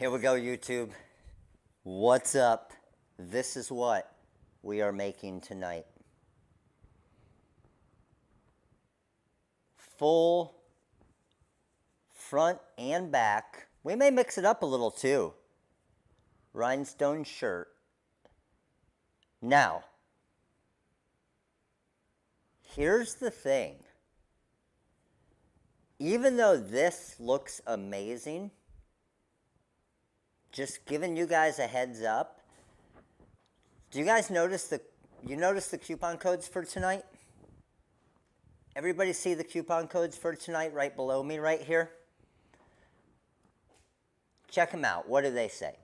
Here we go, YouTube. What's up? This is what we are making tonight. Full front and back. We may mix it up a little too. Rhinestone shirt. Now, here's the thing. Even though this looks amazing, just giving you guys a heads up. Do you guys notice the coupon codes for tonight? Everybody see the coupon codes for tonight right below me right here? Check them out. What do they say?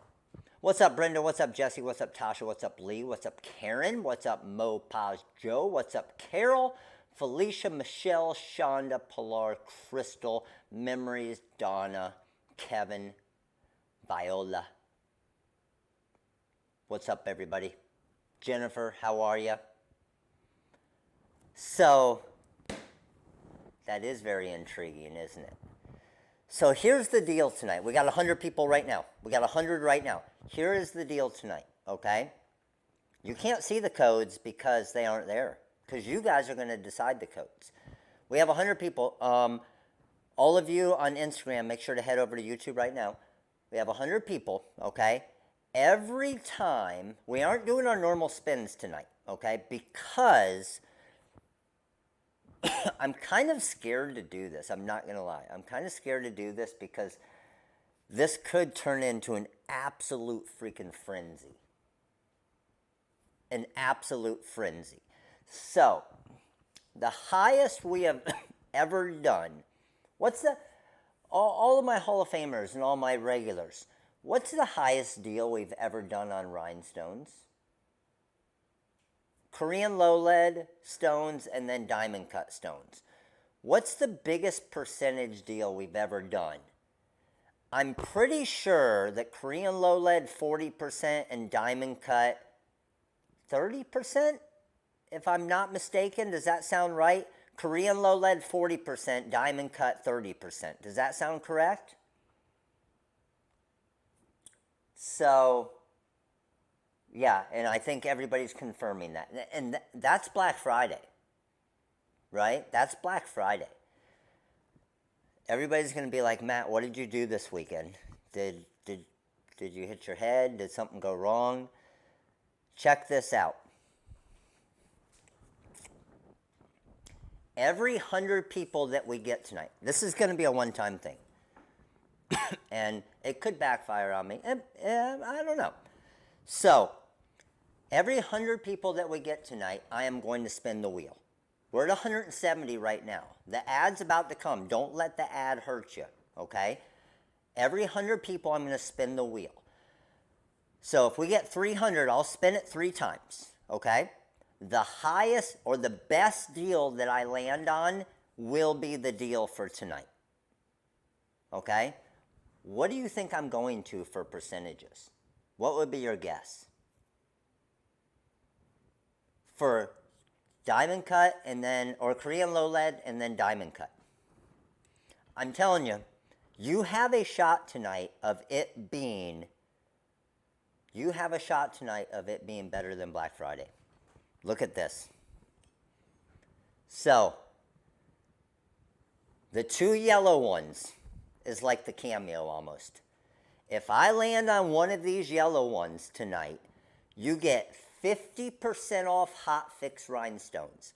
What's up, Brenda? What's up, Jesse? What's up, Tasha? What's up, Lee? What's up, Karen? What's up, Mo, Paz, Joe? What's up, Carol? Felicia, Michelle, Shonda, Pilar, Crystal, Memories, Donna, Kevin, Viola. What's up, everybody? Jennifer, how are you? So, that is very intriguing, isn't it? So here's the deal tonight. We got 100 people right now. We got 100 right now. Here is the deal tonight, okay? You can't see the codes because they aren't there, because you guys are going to decide the codes. We have 100 people. All of you on Instagram, make sure to head over to YouTube right now. We have 100 people, okay? Every time, we aren't doing our normal spins tonight, okay? Because I'm kind of scared to do this. I'm not going to lie. I'm kind of scared to do this because this could turn into an absolute freaking frenzy. An absolute frenzy. So, the highest we have ever done, what's the, all of my Hall of Famers and all my regulars, what's the highest deal we've ever done on rhinestones? Korean low lead stones and then diamond cut stones. What's the biggest percentage deal we've ever done? I'm pretty sure that Korean low lead 40% and diamond cut 30%, if I'm not mistaken. Does that sound right? Korean low lead 40%, diamond cut 30%. Does that sound correct? So, yeah, and I think everybody's confirming that. And that's Black Friday, right? That's Black Friday. Everybody's going to be like, Matt, what did you do this weekend? Did you hit your head? Did something go wrong? Check this out. Every 100 people that we get tonight, this is going to be a one-time thing. And it could backfire on me. I don't know. So, every 100 people that we get tonight, I am going to spin the wheel. We're at 170 right now. The ad's about to come. Don't let the ad hurt you, okay? Every 100 people, I'm going to spin the wheel. So if we get 300, I'll spin it 3 times, okay? The highest or the best deal that I land on will be the deal for tonight, okay? What do you think I'm going to for percentages? What would be your guess? For diamond cut and then, or Korean low lead and then diamond cut. I'm telling you, you have a shot tonight of it being, better than Black Friday. Look at this. So, the 2 yellow ones is like the cameo almost. If I land on one of these yellow ones tonight, you get 50% off hot fix rhinestones,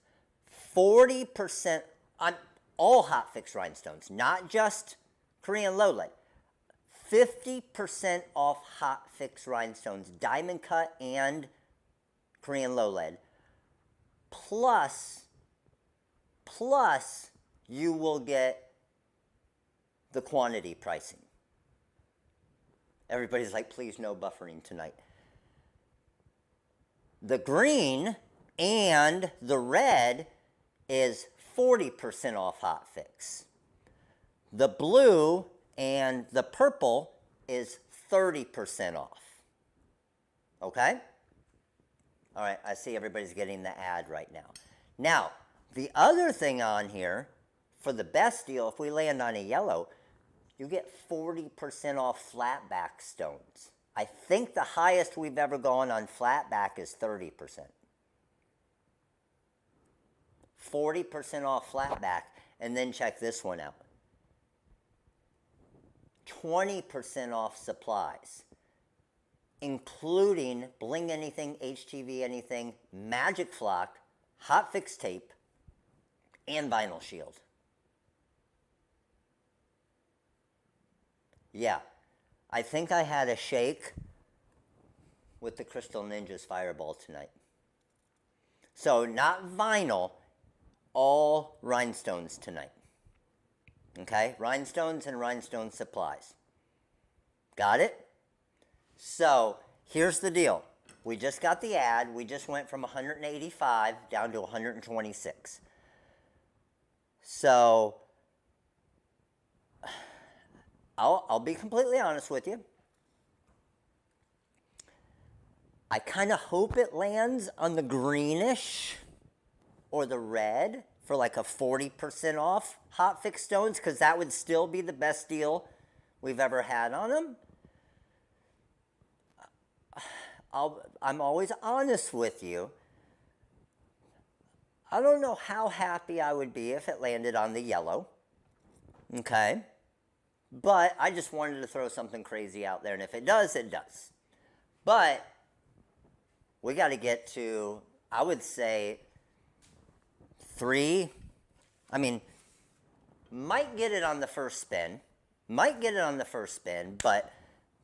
40% on all hot fix rhinestones, not just Korean low lead. 50% off hot fix rhinestones, diamond cut and Korean low lead. Plus you will get the quantity pricing. Everybody's like, please no buffering tonight. The green and the red is 40% off hot fix. The blue and the purple is 30% off. Okay? All right, I see everybody's getting the ad right now. Now, the other thing on here, for the best deal, if we land on a yellow, you get 40% off flatback stones. I think the highest we've ever gone on flatback is 30%. 40% off flatback, and then check this one out. 20% off supplies, including Bling Anything, HTV Anything, Magic Flock, Hot Fix Tape, and Vinyl Shield. Yeah, I think I had a shake with the Crystal Ninjas Fireball tonight. So not vinyl, all rhinestones tonight. Okay, rhinestones and rhinestone supplies. Got it? So here's the deal. We just got the ad. We just went from 185 down to 126. So I'll be completely honest with you. I kind of hope it lands on the greenish or the red for like a 40% off Hot Fix stones, because that would still be the best deal we've ever had on them. I'm always honest with you. I don't know how happy I would be if it landed on the yellow. Okay? But I just wanted to throw something crazy out there, and if it does, it does. But we got to get to, I would say, 3. I mean, might get it on the first spin. But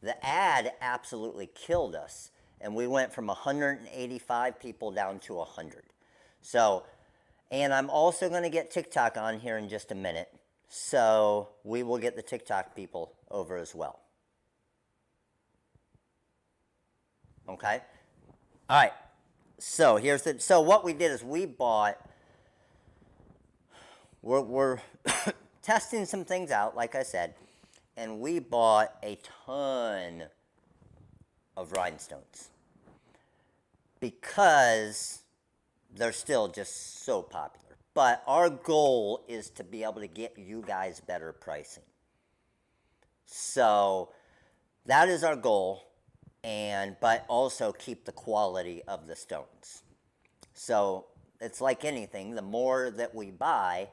the ad absolutely killed us. And we went from 185 people down to 100. So, and I'm also going to get TikTok on here in just a minute. So we will get the TikTok people over as well. Okay? All right. So here's the, so what we did is we bought, we're testing some things out, like I said, and we bought a ton of rhinestones because they're still just so popular. But our goal is to be able to get you guys better pricing. So that is our goal, but also keep the quality of the stones. So it's like anything, the more that we buy,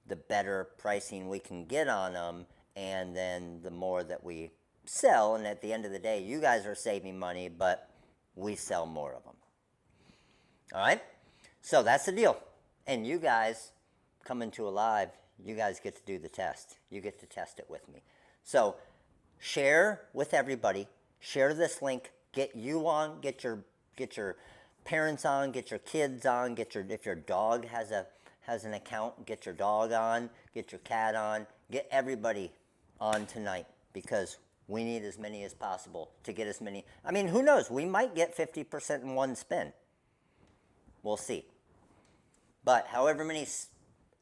the better pricing we can get on them, and then the more that we sell, and at the end of the day, you guys are saving money, but we sell more of them. All right? So that's the deal. And you guys, coming to a live, you guys get to do the test. You get to test it with me. So share with everybody. Share this link. Get you on. Get your parents on. Get your kids on. If your dog has an account, get your dog on. Get your cat on. Get everybody on tonight, because we need as many as possible to get as many. I mean, who knows? We might get 50% in one spin. We'll see. But however many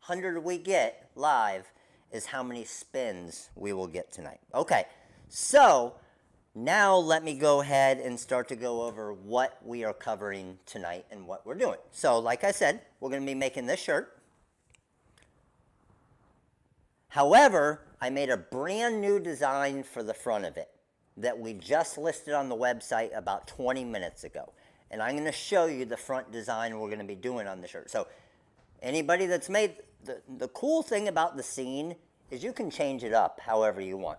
100 we get live is how many spins we will get tonight. Okay, so now let me go ahead and start to go over what we are covering tonight and what we're doing. So like I said, we're going to be making this shirt. However, I made a brand new design for the front of it that we just listed on the website about 20 minutes ago. And I'm going to show you the front design we're going to be doing on the shirt. So anybody that's made, the cool thing about the scene is you can change it up however you want.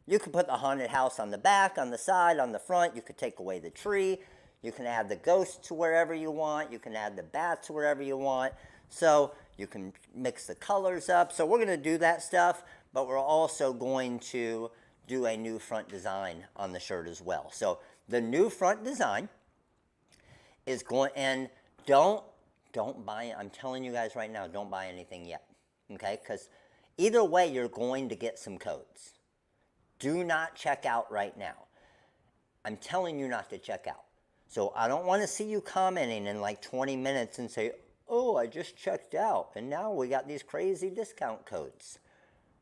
You could put the haunted house on the back, on the side, on the front. You could take away the tree. You can add the ghosts to wherever you want. You can add the bats wherever you want. So you can mix the colors up. So we're going to do that stuff, but we're also going to do a new front design on the shirt as well. So the new front design is going, and don't buy, I'm telling you guys right now, don't buy anything yet, okay? Because either way, you're going to get some codes. Do not check out right now. I'm telling you not to check out. So I don't want to see you commenting in like 20 minutes and say, oh, I just checked out, and now we got these crazy discount codes.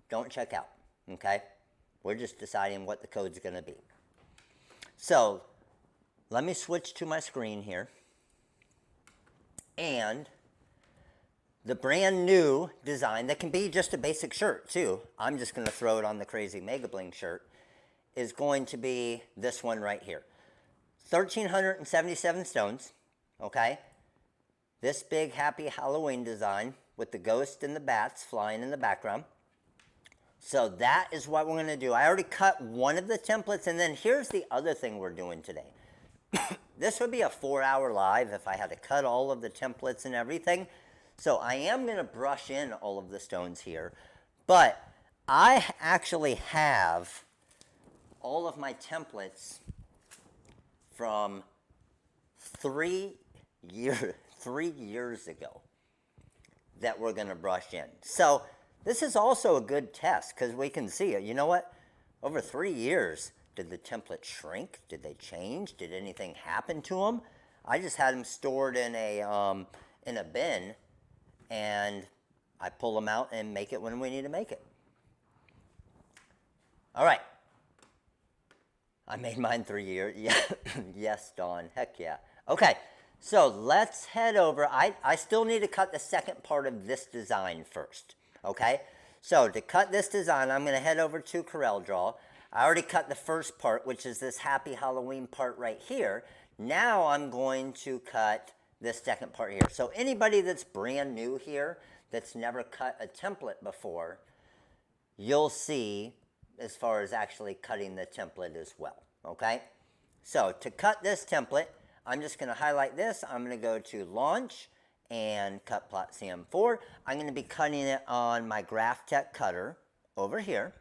Don't check out, okay? We're just deciding what the code's going to be. So let me switch to my screen here. And the brand new design that can be just a basic shirt too. I'm just going to throw it on the crazy Mega Bling shirt. Is going to be this one right here. 1,377 stones, okay? This big happy Halloween design with the ghost and the bats flying in the background. So that is what we're going to do. I already cut one of the templates, and then here's the other thing we're doing today. This would be a 4-hour live if I had to cut all of the templates and everything. So I am going to brush in all of the stones here, but I actually have all of my templates from 3 years ago that we're going to brush in. So this is also a good test because we can see it. You know what? Over 3 years, did the template shrink? Did they change? Did anything happen to them? I just had them stored in a bin, and I pull them out and make it when we need to make it. All right. I made mine 3 years. Yeah. Yes, Dawn. Heck yeah. Okay. So let's head over. I still need to cut the second part of this design first. Okay. So to cut this design, I'm going to head over to CorelDRAW. I already cut the first part, which is this Happy Halloween part right here. Now I'm going to cut this second part here. So anybody that's brand new here, that's never cut a template before, you'll see as far as actually cutting the template as well, okay? So to cut this template, I'm just going to highlight this. I'm going to go to Launch and Cut Plot CM4. I'm going to be cutting it on my GraphTech cutter over here.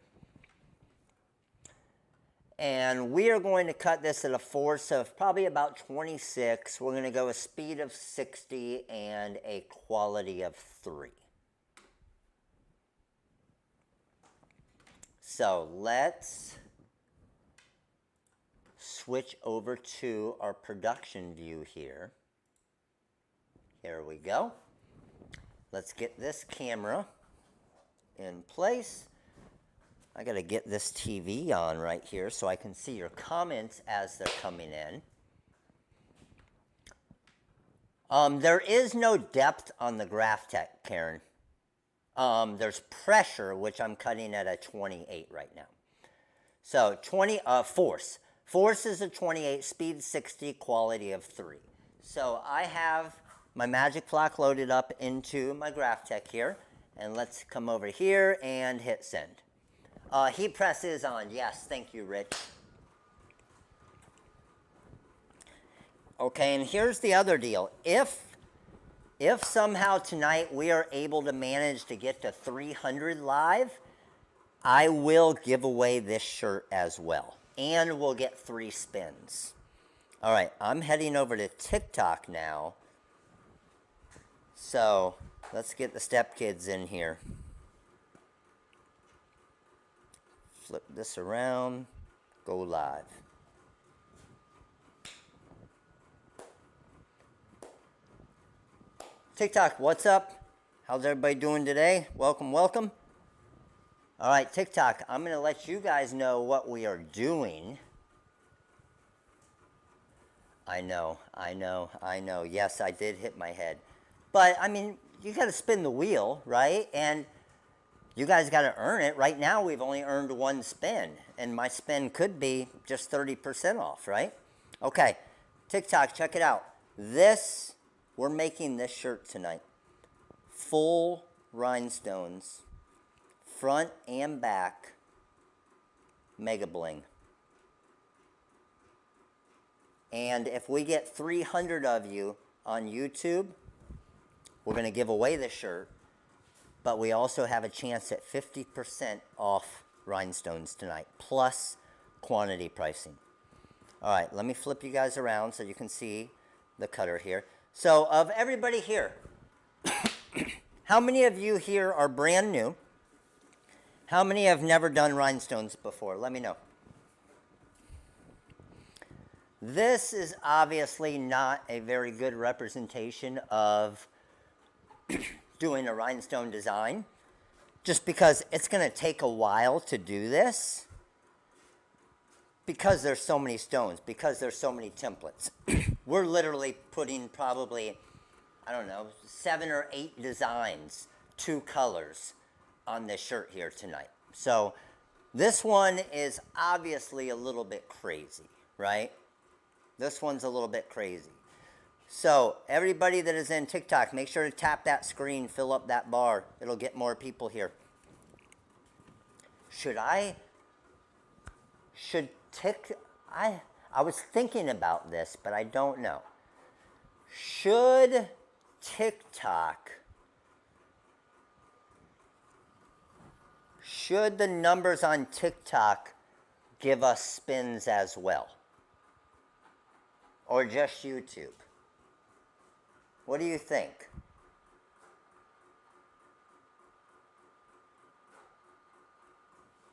And we are going to cut this at a force of probably about 26. We're going to go a speed of 60 and a quality of 3. So let's switch over to our production view here. Here we go. Let's get this camera in place. I got to get this TV on right here so I can see your comments as they're coming in. There is no depth on the GraphTech, Karen. There's pressure, which I'm cutting at a 28 right now. So force. Force is a 28, speed 60, quality of 3. So I have my Magic Flock loaded up into my GraphTech here. And let's come over here and hit send. Heat press is on. Yes, thank you, Rich. Okay, and here's the other deal. If somehow tonight we are able to manage to get to 300 live, I will give away this shirt as well. And we'll get 3 spins. All right, I'm heading over to TikTok now. So let's get the step kids in here. Flip this around, go live. TikTok, what's up? How's everybody doing today? Welcome, welcome. All right, TikTok, I'm going to let you guys know what we are doing. I know. Yes, I did hit my head. But, I mean, you got to spin the wheel, right? And you guys got to earn it. Right now, we've only earned 1 spin. And my spin could be just 30% off, right? Okay, TikTok, check it out. We're making this shirt tonight. Full rhinestones. Front and back. Mega Bling. And if we get 300 of you on YouTube, we're going to give away this shirt. But we also have a chance at 50% off rhinestones tonight, plus quantity pricing. All right, let me flip you guys around so you can see the cutter here. So of everybody here, how many of you here are brand new? How many have never done rhinestones before? Let me know. This is obviously not a very good representation of doing a rhinestone design, just because it's going to take a while to do this, because there's so many stones, because there's so many templates. We're literally putting probably I don't know, 7 or 8 designs, 2 colors on this shirt here tonight. So this one is obviously a little bit crazy, right? This one's a little bit crazy. So everybody that is in TikTok, make sure to tap that screen, fill up that bar. It'll get more people here. I was thinking about this, but I don't know. Should the numbers on TikTok give us spins as well? Or just YouTube? What do you think?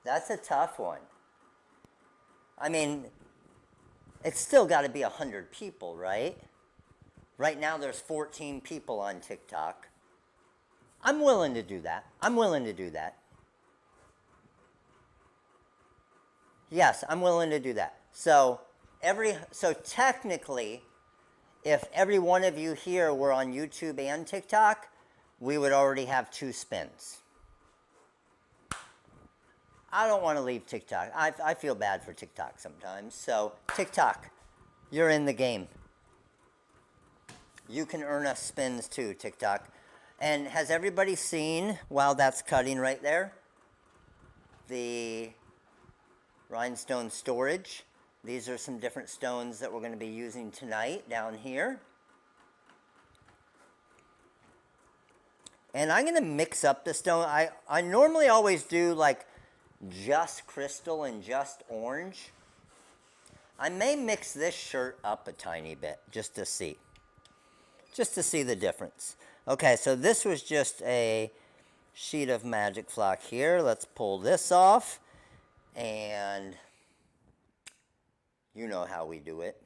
That's a tough one. I mean, it's still got to be 100 people, right? Right now there's 14 people on TikTok. I'm willing to do that. Yes, I'm willing to do that. So technically, if every one of you here were on YouTube and TikTok, we would already have 2 spins. I don't want to leave TikTok. I feel bad for TikTok sometimes. So TikTok, you're in the game. You can earn us spins too, TikTok. And has everybody seen, while that's cutting right there, the rhinestone storage? These are some different stones that we're going to be using tonight down here. And I'm going to mix up the stone. I normally always do like just crystal and just orange. I may mix this shirt up a tiny bit just to see the difference. Okay, so this was just a sheet of magic flock here. Let's pull this off, and you know how we do it.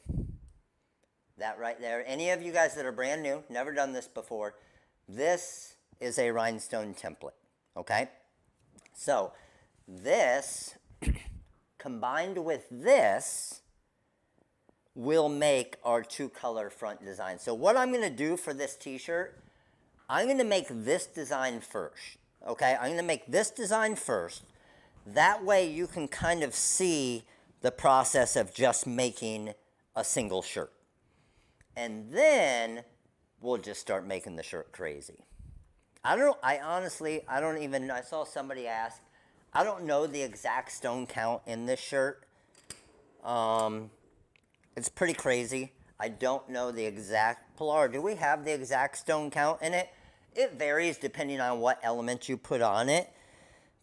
That right there. Any of you guys that are brand new, never done this before, this is a rhinestone template, okay? So this combined with this will make our 2-color front design. So what I'm going to do for this t-shirt, I'm going to make this design first, okay? I'm going to make this design first. That way you can kind of see the process of just making a single shirt. And then we'll just start making the shirt crazy. I saw somebody ask, I don't know the exact stone count in this shirt. It's pretty crazy. I don't know the exact, Pilar, do we have the exact stone count in it? It varies depending on what element you put on it.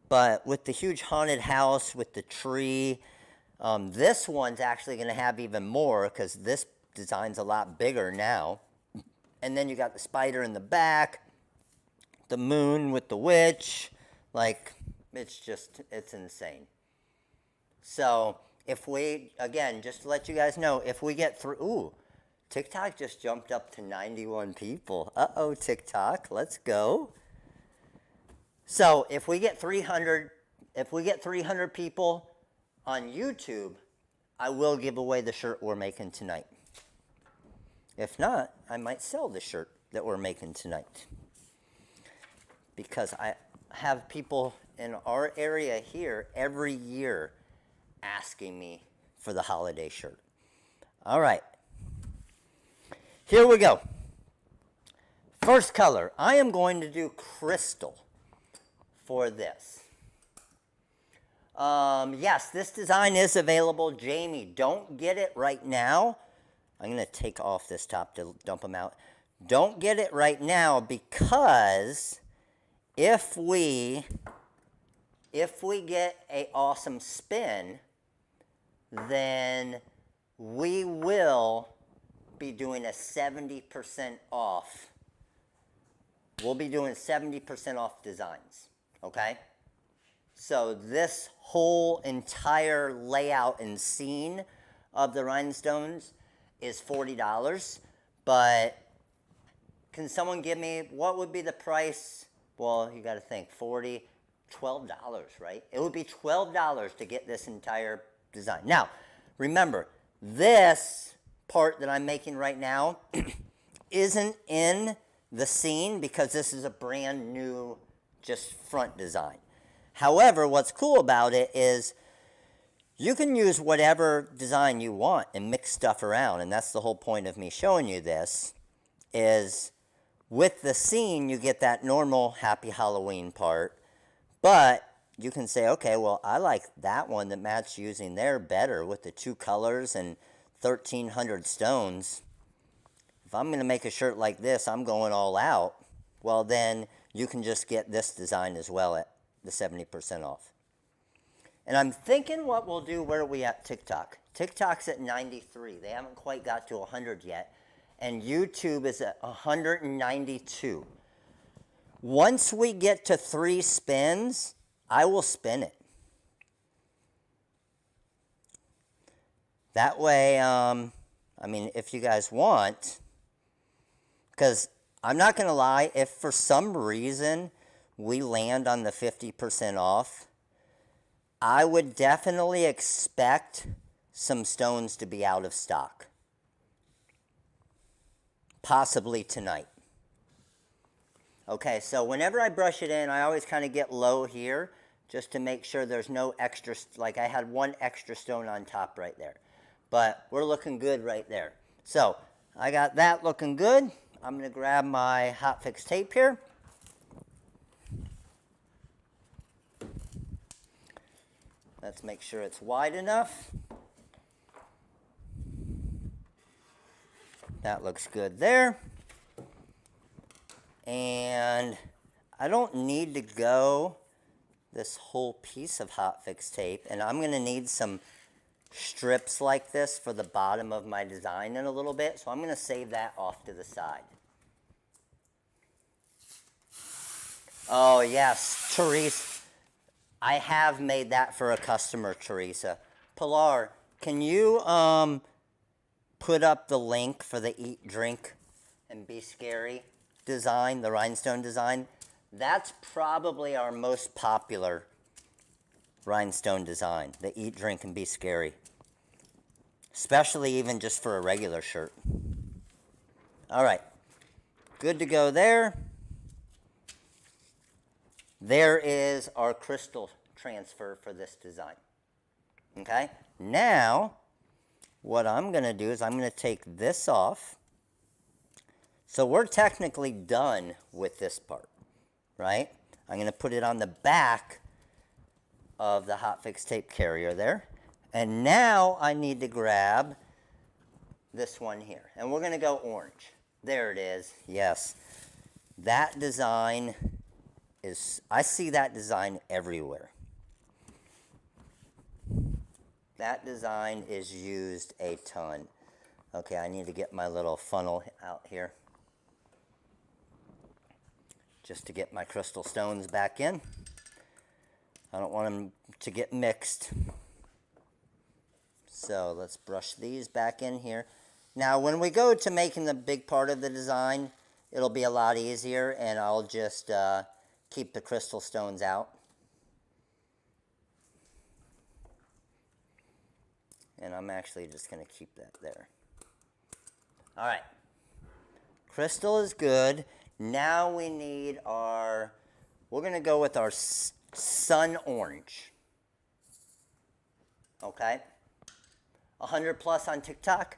But with the huge haunted house, with the tree, this one's actually going to have even more because this design's a lot bigger now. And then you got the spider in the back, the moon with the witch, like, it's insane. So if we, again, just to let you guys know, if we get through, ooh, TikTok just jumped up to 91 people. Uh-oh, TikTok, let's go. So if we get 300 people on YouTube, I will give away the shirt we're making tonight. If not, I might sell the shirt that we're making tonight. Because I have people in our area here every year asking me for the holiday shirt. All right. Here we go. First color. I am going to do crystal for this. Yes, this design is available. Jamie, don't get it right now. I'm going to take off this top to dump them out. Don't get it right now because if we get an awesome spin, then we will be doing a 70% off. We'll be doing 70% off designs, okay? So this whole entire layout and scene of the rhinestones is $40, but can someone give me, what would be the price? Well, you got to think, $12, right? It would be $12 to get this entire design. Now, remember, this part that I'm making right now isn't in the scene because this is a brand new just front design. However, what's cool about it is you can use whatever design you want and mix stuff around, and that's the whole point of me showing you this, is with the scene you get that normal Happy Halloween part, but you can say, okay, well, I like that one that Matt's using there better with the 2 colors and 1,300 stones. If I'm going to make a shirt like this, I'm going all out. Well, then you can just get this design as well at the 70% off. And I'm thinking what we'll do, where are we at TikTok? TikTok's at 93. They haven't quite got to 100 yet. And YouTube is at 192. Once we get to 3 spins, I will spin it. That way, I mean, if you guys want, because I'm not going to lie, if for some reason we land on the 50% off, I would definitely expect some stones to be out of stock. Possibly tonight. Okay, so whenever I brush it in, I always kind of get low here just to make sure there's no extra, like I had 1 extra stone on top right there. But we're looking good right there. So I got that looking good. I'm going to grab my hot fix tape here. Let's make sure it's wide enough. That looks good there. And I don't need to go this whole piece of hot fix tape, and I'm going to need some strips like this for the bottom of my design in a little bit, so I'm going to save that off to the side. Oh yes, Teresa, I have made that for a customer, Teresa. Pilar, can you put up the link for the Eat, Drink, and Be Scary design, the rhinestone design? That's probably our most popular rhinestone design, the Eat, Drink, and Be Scary. Especially even just for a regular shirt. All right, good to go there. There is our crystal transfer for this design. Okay, now what I'm going to do is I'm going to take this off. So we're technically done with this part, right? I'm going to put it on the back of the hot fix tape carrier there. And now I need to grab this one here. And we're going to go orange. There it is. Yes. That design is, I see that design everywhere. That design is used a ton. Okay, I need to get my little funnel out here just to get my crystal stones back in. I don't want them to get mixed. So let's brush these back in here. Now when we go to making the big part of the design, it'll be a lot easier, and I'll just keep the crystal stones out. And I'm actually just going to keep that there. All right. Crystal is good. Now we need our, we're going to go with our sun orange. Okay. 100 plus on TikTok.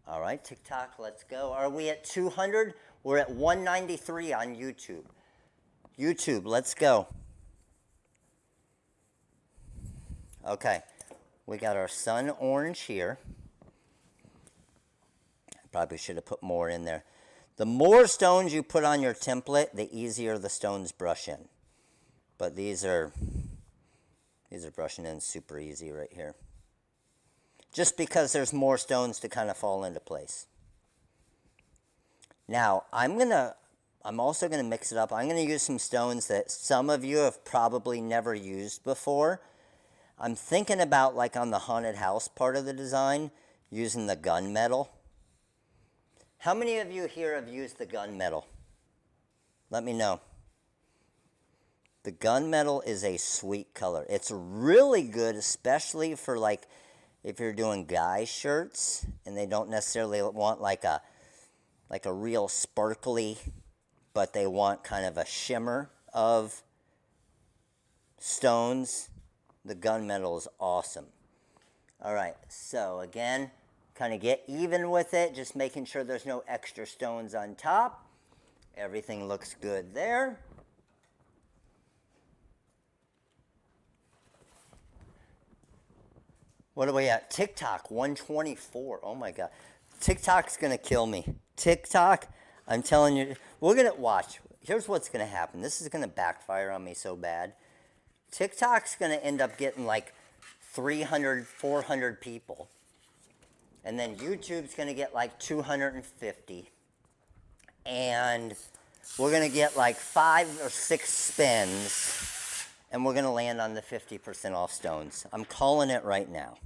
All right, TikTok, let's go. Are we at 200? We're at 193 on YouTube. YouTube, let's go. Okay, we got our sun orange here. I probably should have put more in there. The more stones you put on your template, the easier the stones brush in. But these are brushing in super easy right here. Just because there's more stones to kind of fall into place. Now, I'm also going to mix it up. I'm going to use some stones that some of you have probably never used before. I'm thinking about, like on the haunted house part of the design, using the gunmetal. How many of you here have used the gunmetal? Let me know. The gunmetal is a sweet color. It's really good, especially for like if you're doing guy shirts and they don't necessarily want like a real sparkly but they want kind of a shimmer of stones, the gunmetal is awesome. All right, so again, kind of get even with it, just making sure there's no extra stones on top. Everything looks good there. What are we at? TikTok, 124. Oh my God. TikTok's going to kill me. TikTok, I'm telling you, we're going to watch. Here's what's going to happen. This is going to backfire on me so bad. TikTok's going to end up getting like 300, 400 people. And then YouTube's going to get like 250. And we're going to get like 5 or 6 spins. And we're going to land on the 50% off stones. I'm calling it right now.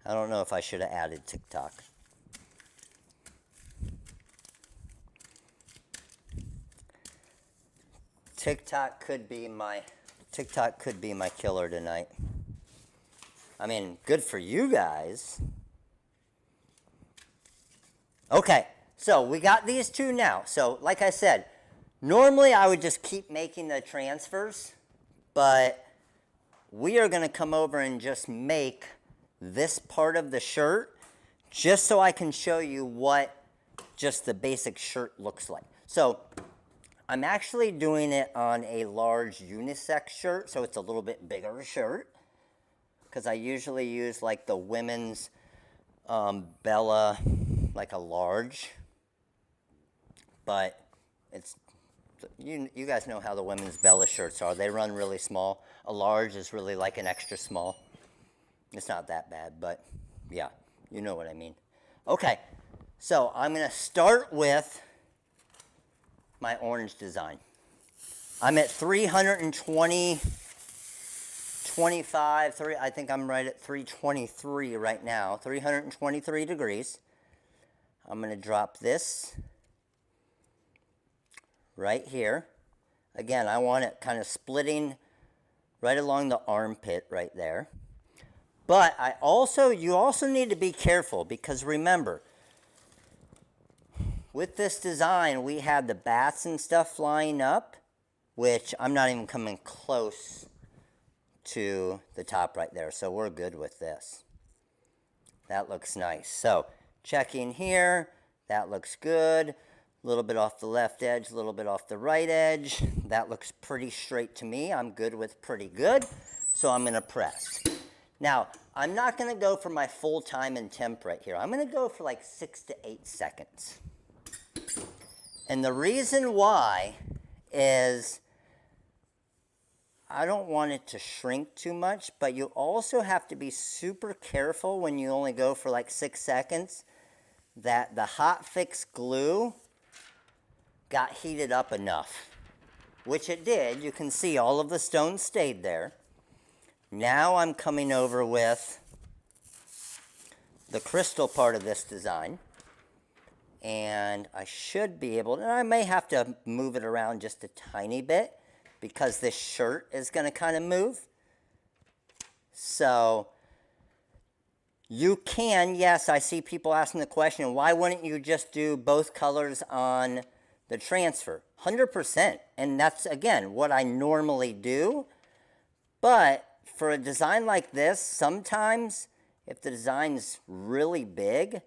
I don't know if I should have added TikTok. TikTok could be my killer tonight. I mean, good for you guys. Okay, so we got these two now. So like I said, normally I would just keep making the transfers, but we are going to come over and just make this part of the shirt just so I can show you what just the basic shirt looks like. So I'm actually doing it on a large unisex shirt, so it's a little bit bigger shirt, because I usually use like the women's Bella, like a large, but it's, you guys know how the women's Bella shirts are. They run really small. A large is really like an extra small. It's not that bad, but yeah, you know what I mean. Okay, so I'm going to start with my orange design. I'm at 320, 25, I think I'm right at 323 right now, 323 degrees. I'm going to drop this right here. Again, I want it kind of splitting right along the armpit right there. But you also need to be careful, because remember, with this design, we had the bats and stuff flying up, which I'm not even coming close to the top right there, so we're good with this. That looks nice. So checking here, that looks good. A little bit off the left edge, a little bit off the right edge. That looks pretty straight to me. I'm good with pretty good, so I'm going to press. Now, I'm not going to go for my full time and temp right here. I'm going to go for like 6 to 8 seconds. And the reason why is I don't want it to shrink too much, but you also have to be super careful when you only go for like 6 seconds that the hot fix glue got heated up enough, which it did. You can see all of the stones stayed there. Now I'm coming over with the crystal part of this design, and I should be able to, and I may have to move it around just a tiny bit because this shirt is going to kind of move. So you can, yes, I see people asking the question, why wouldn't you just do both colors on the transfer? 100%. And that's, again, what I normally do. But for a design like this, sometimes if the design's really big,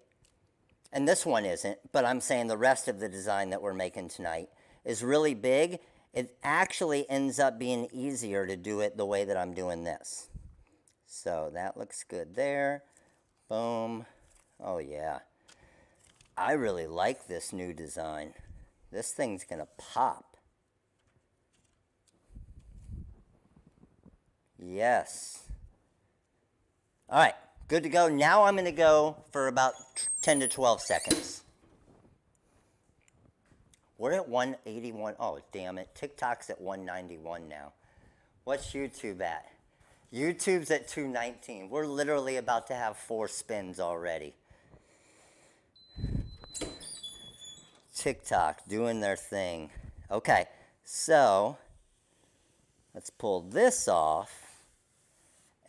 and this one isn't, but I'm saying the rest of the design that we're making tonight is really big, it actually ends up being easier to do it the way that I'm doing this. So that looks good there. Boom. Oh yeah. I really like this new design. This thing's gonna pop. Yes. All right, good to go. Now I'm going to go for about 10 to 12 seconds. We're at 181. Oh, damn it. TikTok's at 191 now. What's YouTube at? YouTube's at 219. We're literally about to have 4 spins already. TikTok doing their thing. Okay, so let's pull this off.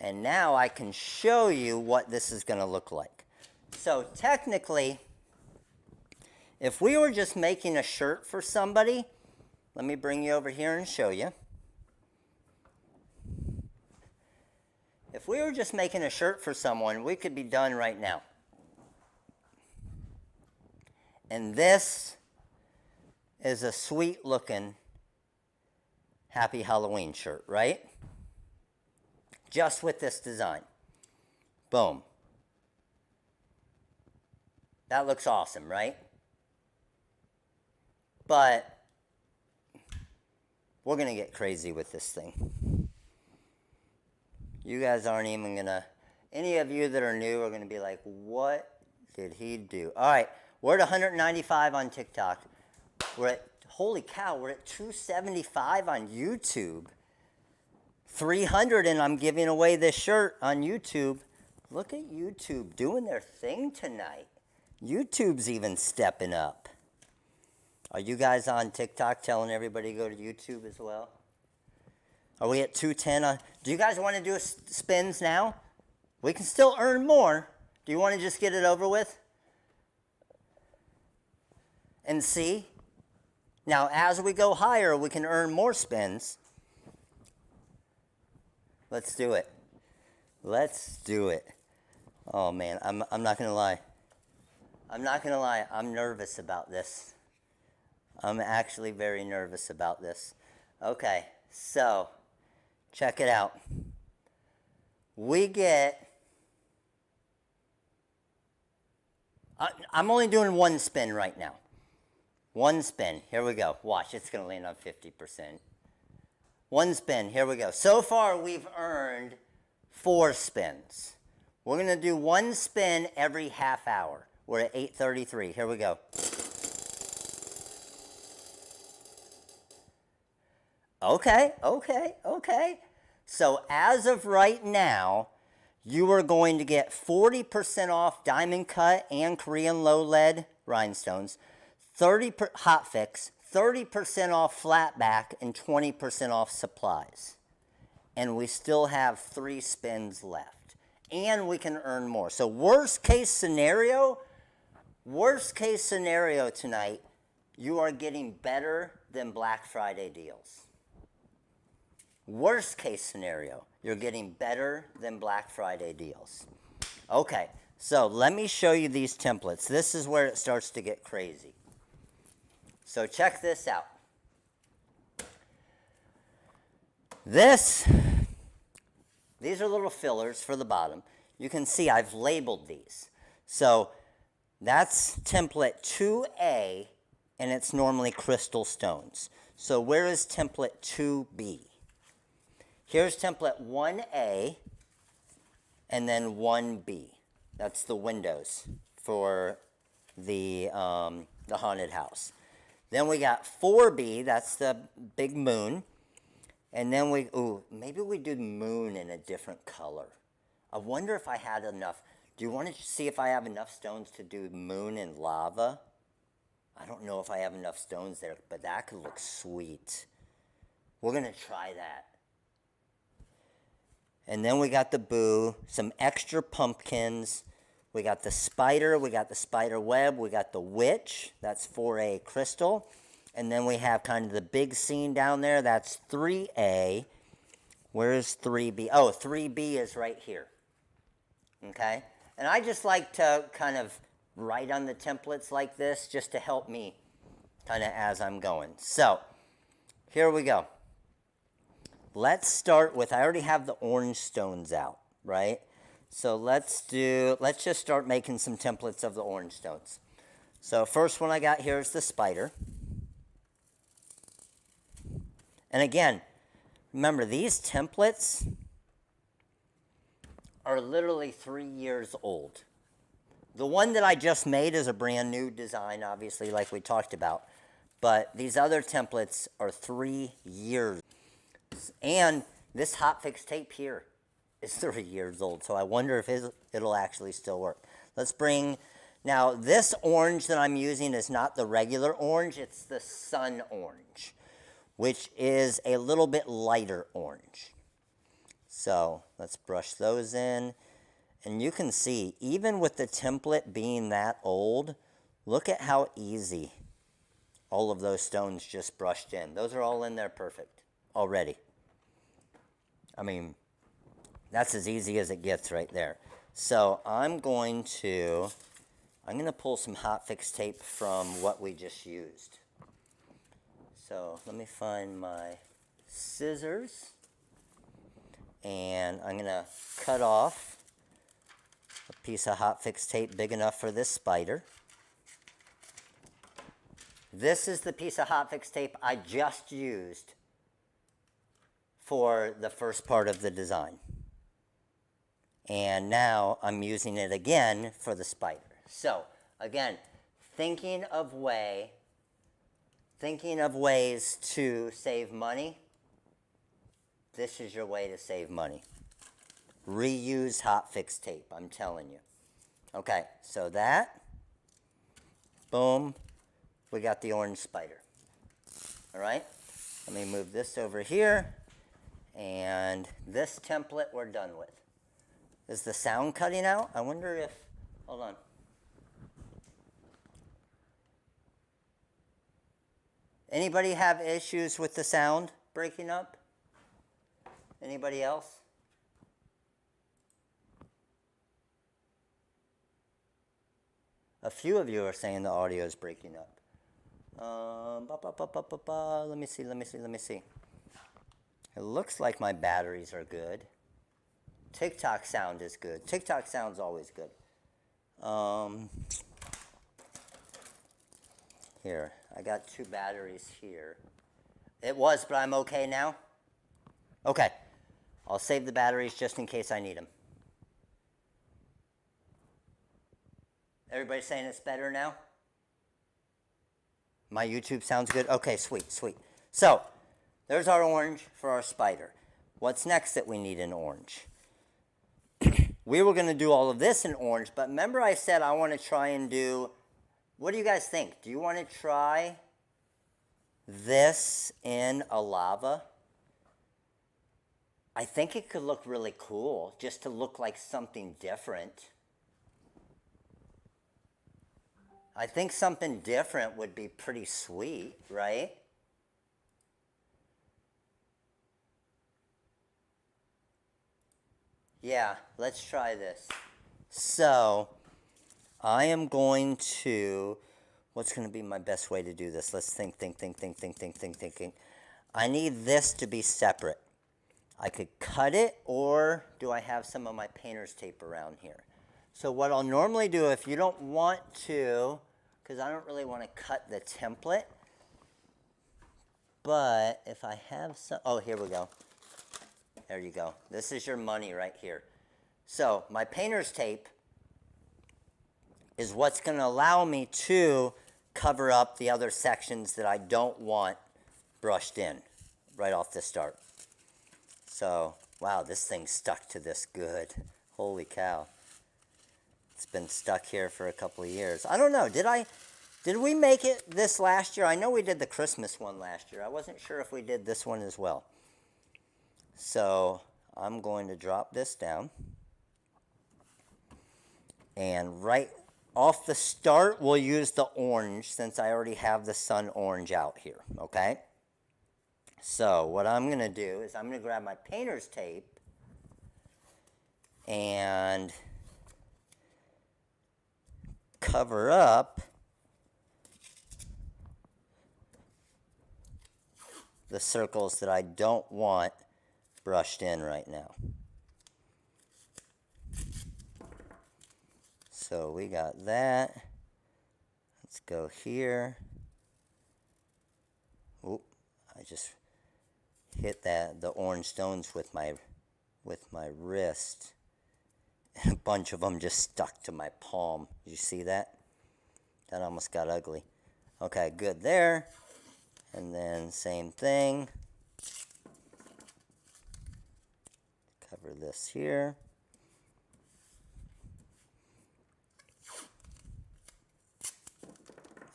And now I can show you what this is going to look like. So technically, If we were just making a shirt for somebody, let me bring you over here and show you. If we were just making a shirt for someone, we could be done right now. And this is a sweet looking Happy Halloween shirt, right? Just with this design. Boom. That looks awesome, right? But we're going to get crazy with this thing. You guys aren't even going to, any of you that are new are going to be like, what did he do? All right, we're at 195 on TikTok. We're at, holy cow, we're at 275 on YouTube. 300 and I'm giving away this shirt on YouTube. Look at YouTube doing their thing tonight. YouTube's even stepping up. Are you guys on TikTok telling everybody to go to YouTube as well? Are we at 210? Do you guys want to do spins now? We can still earn more. Do you want to just get it over with? And see? Now, as we go higher, we can earn more spins. Let's do it. Let's do it. Oh, man, I'm not going to lie. I'm not going to lie. I'm nervous about this. I'm actually very nervous about this. Okay, so check it out. We get... I'm only doing one spin right now. One spin. Here we go. Watch, it's going to land on 50%. One spin. Here we go. So far, we've earned 4 spins. We're going to do one spin every half hour. We're at 8:33. Here we go. Okay. So as of right now, you are going to get 40% off diamond cut and Korean low lead rhinestones, 30% hot fix, 30% off flat back, and 20% off supplies. And we still have 3 spins left. And we can earn more. So worst case scenario tonight, you are getting better than Black Friday deals. Worst case scenario, you're getting better than Black Friday deals. Okay, so let me show you these templates. This is where it starts to get crazy. So check this out. These are little fillers for the bottom. You can see I've labeled these. So that's template 2A, and it's normally crystal stones. So where is template 2B? Here's template 1A and then 1B. That's the windows for the haunted house. Then we got 4B, that's the big moon. And then maybe we do moon in a different color. I wonder if I had enough. Do you want to see if I have enough stones to do moon and lava? I don't know if I have enough stones there, but that could look sweet. We're going to try that. And then we got the boo, some extra pumpkins. We got the spider web, we got the witch, that's 4A crystal. And then we have kind of the big scene down there, that's 3A. Where's 3B? Oh, 3B is right here. Okay? And I just like to kind of write on the templates like this just to help me kind of as I'm going. So, here we go. Let's start with, I already have the orange stones out, right? So let's just start making some templates of the orange stones. So first one I got here is the spider. And again, remember these templates are literally 3 years old. The one that I just made is a brand new design, obviously, like we talked about. But these other templates are 3 years. And this hotfix tape here is 3 years old, so I wonder if it'll actually still work. Let's bring, now this orange that I'm using is not the regular orange, it's the sun orange, which is a little bit lighter orange. So let's brush those in, and you can see, even with the template being that old, Look at how easy all of those stones just brushed in. Those are all in there perfect already. I mean, that's as easy as it gets right there. So I'm going to pull some hot fix tape from what we just used. So let me find my scissors, and I'm going to cut off a piece of hot fix tape big enough for this spider. This is the piece of hot fix tape I just used for the first part of the design. And now I'm using it again for the spider. So again, thinking of ways to save money. This is your way to save money. Reuse hot fix tape, I'm telling you. Okay, so that, boom, we got the orange spider. All right, let me move this over here, and this template we're done with. Is the sound cutting out? I wonder if, hold on. Anybody have issues with the sound breaking up? Anybody else? A few of you are saying the audio is breaking up. Let me see. It looks like my batteries are good. TikTok sound is good. TikTok sound's always good. Here, I got 2 batteries here. It was, but I'm okay now? Okay, I'll save the batteries just in case I need them. Everybody saying it's better now? My YouTube sounds good? Okay, sweet. So, there's our orange for our spider. What's next that we need in orange? We were going to do all of this in orange, but remember I said I want to try and do, what do you guys think? Do you want to try this in a lava? I think it could look really cool, just to look like something different. I think something different would be pretty sweet, right? Yeah, let's try this. So, I am going to, what's going to be my best way to do this? Let's think. I need this to be separate. I could cut it, or do I have some of my painter's tape around here? So what I'll normally do, if you don't want to, because I don't really want to cut the template, but if I have some, oh, here we go. There you go. This is your money right here. So my painter's tape is what's going to allow me to cover up the other sections that I don't want brushed in right off the start. So, wow, this thing stuck to this good. Holy cow. It's been stuck here for a couple of years. I don't know, did we make it this last year? I know we did the Christmas one last year. I wasn't sure if we did this one as well. So, I'm going to drop this down. And right off the start, we'll use the orange since I already have the sun orange out here, okay? So what I'm going to do is I'm going to grab my painter's tape and cover up the circles that I don't want brushed in right now. So we got that. Let's go here. Oop, I just hit the orange stones with my wrist. And a bunch of them just stuck to my palm. Did you see that? That almost got ugly. Okay, good there. And then same thing. Cover this here.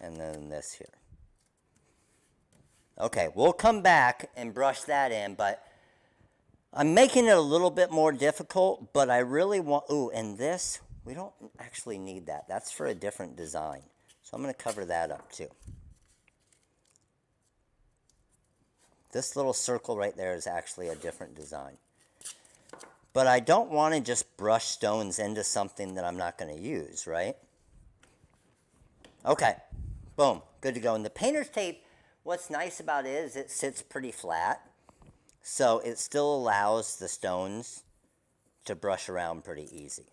And then this here. Okay, we'll come back and brush that in, but I'm making it a little bit more difficult, but I really want, ooh, and this, we don't actually need that. That's for a different design. So I'm going to cover that up too. This little circle right there is actually a different design. But I don't want to just brush stones into something that I'm not going to use, right? Okay, boom, good to go. And the painter's tape, what's nice about it is it sits pretty flat, so it still allows the stones to brush around pretty easy.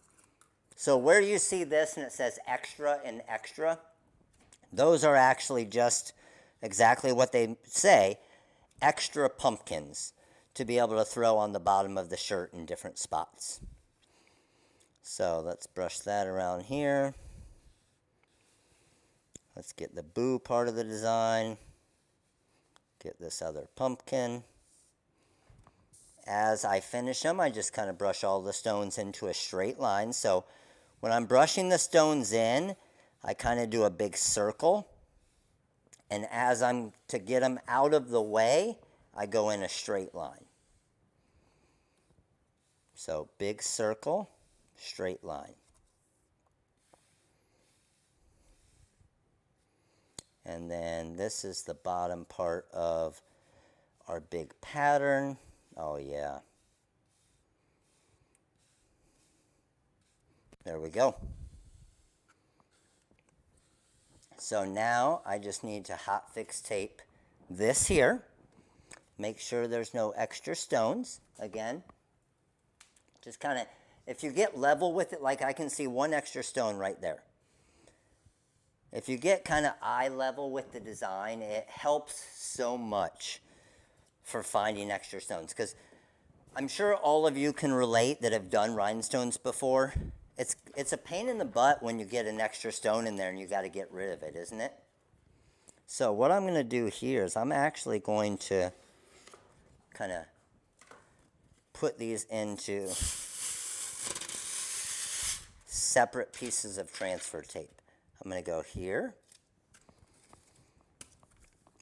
So where you see this and it says extra and extra, those are actually just exactly what they say, extra pumpkins to be able to throw on the bottom of the shirt in different spots. So let's brush that around here. Let's get the boo part of the design. Get this other pumpkin. As I finish them, I just kind of brush all the stones into a straight line. So when I'm brushing the stones in, I kind of do a big circle. And as I'm to get them out of the way, I go in a straight line. So big circle, straight line. And then this is the bottom part of our big pattern. Oh yeah. There we go. So now I just need to hot fix tape this here. Make sure there's no extra stones. Again, just kind of, if you get level with it, like I can see one extra stone right there. If you get kind of eye level with the design, it helps so much for finding extra stones. Because I'm sure all of you can relate that have done rhinestones before. It's a pain in the butt when you get an extra stone in there and you got to get rid of it, isn't it? So what I'm going to do here is I'm actually going to kind of put these into separate pieces of transfer tape. I'm going to go here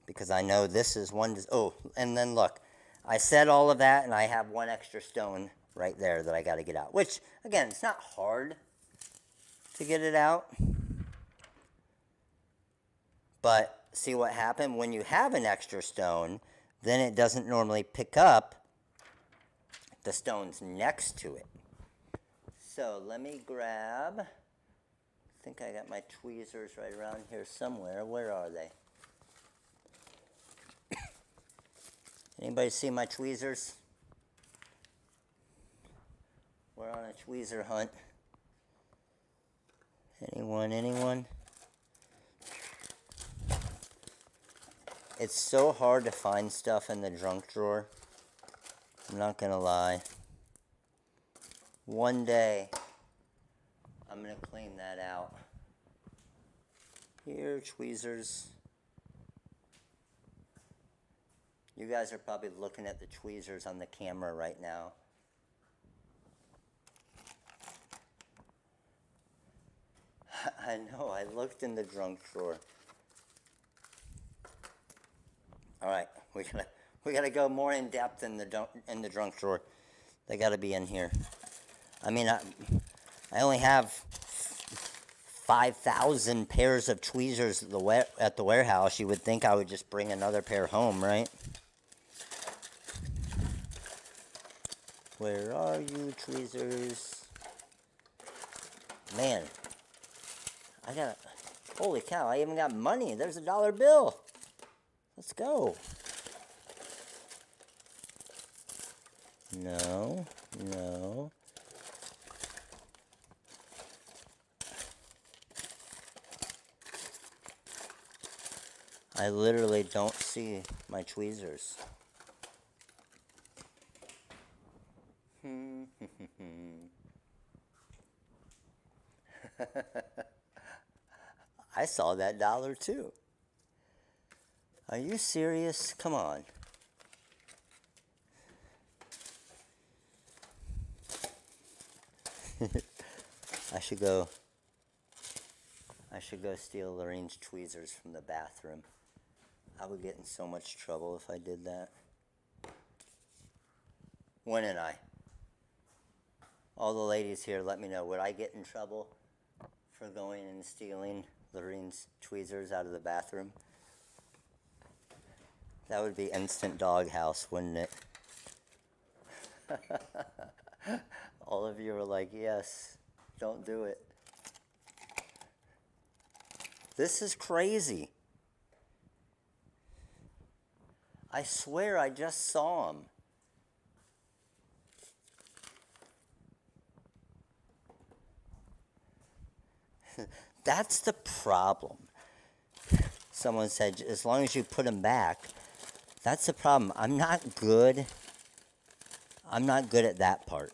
because I know this is one. Oh, and then look, I said all of that and I have one extra stone right there that I got to get out, which again, it's not hard to get it out. But see what happened when you have an extra stone, then it doesn't normally pick up the stones next to it. So let me grab, I think I got my tweezers right around here somewhere. Where are they? Anybody see my tweezers? We're on a tweezer hunt. Anyone? It's so hard to find stuff in the junk drawer. I'm not gonna lie. One day, I'm gonna clean that out. Here, tweezers. You guys are probably looking at the tweezers on the camera right now. I know, I looked in the junk drawer. All right, we gotta go more in depth in the junk drawer. They gotta be in here. I mean, I only have 5,000 pairs of tweezers at the warehouse. You would think I would just bring another pair home, right? Where are you, tweezers? Man, holy cow, I even got money. There's a dollar bill. Let's go. No. I literally don't see my tweezers. I saw that dollar too. Are you serious? Come on. I should go steal Lorraine's tweezers from the bathroom. I would get in so much trouble if I did that. Wouldn't I? All the ladies here, let me know. Would I get in trouble for going and stealing Lorene's tweezers out of the bathroom. That would be instant doghouse, wouldn't it? All of you are like, yes, don't do it. This is crazy. I swear I just saw him. That's the problem. Someone said, as long as you put them back, that's the problem. I'm not good at that part.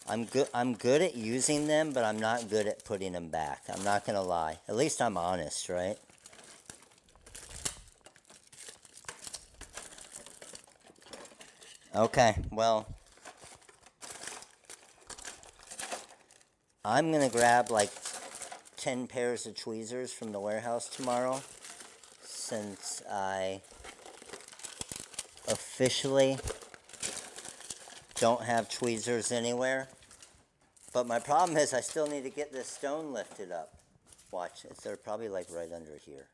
I'm good at using them, but I'm not good at putting them back. I'm not going to lie. At least I'm honest, right? Okay, well, I'm going to grab like 10 pairs of tweezers from the warehouse tomorrow, since I officially don't have tweezers anywhere. But my problem is I still need to get this stone lifted up. Watch, they're probably like right under here.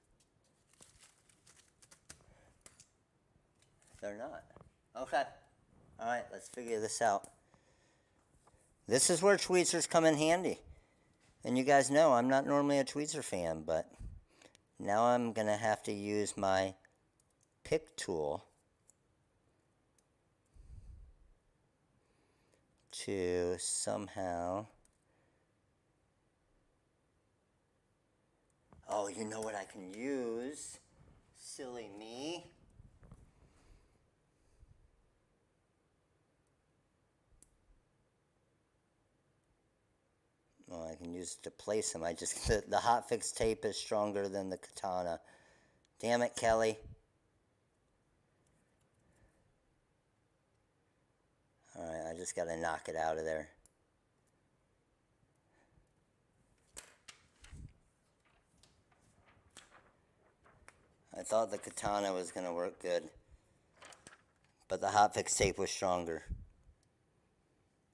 They're not. Okay. All right, let's figure this out. This is where tweezers come in handy. And you guys know I'm not normally a tweezer fan, but now I'm going to have to use my pick tool to somehow... Oh, you know what I can use? Silly me. Well, I can use it to place them. The hot fix tape is stronger than the katana. Damn it, Kelly. Alright, I just gotta knock it out of there. I thought the katana was gonna work good, but the hot fix tape was stronger.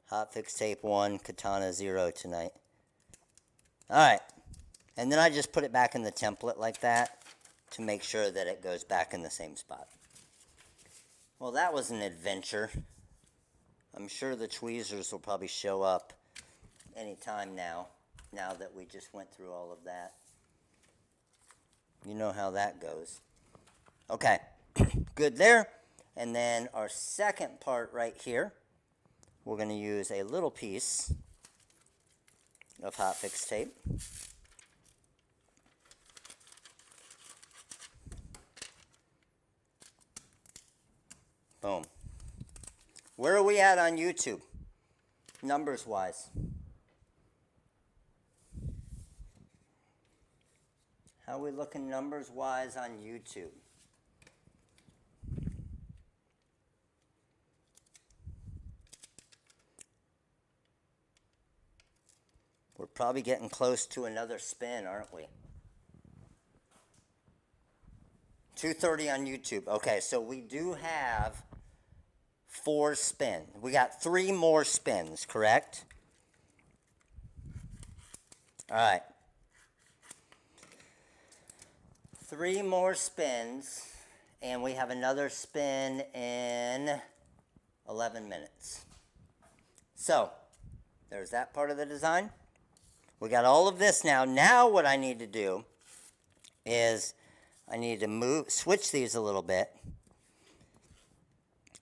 Hot fix tape 1, katana 0 tonight. Alright, and then I just put it back in the template like that to make sure that it goes back in the same spot. Well, that was an adventure. I'm sure the tweezers will probably show up anytime now that we just went through all of that. You know how that goes. Okay, good there. And then our second part right here, we're going to use a little piece of hot fix tape. Boom. Where are we at on YouTube, numbers wise? How are we looking numbers wise on YouTube? We're probably getting close to another spin, aren't we? 2:30 on YouTube. Okay, so we do have 4 spins. We got 3 more spins, correct? All right. 3 more spins, and we have another spin in 11 minutes. So, there's that part of the design. We got all of this now. Now what I need to do is I need to switch these a little bit.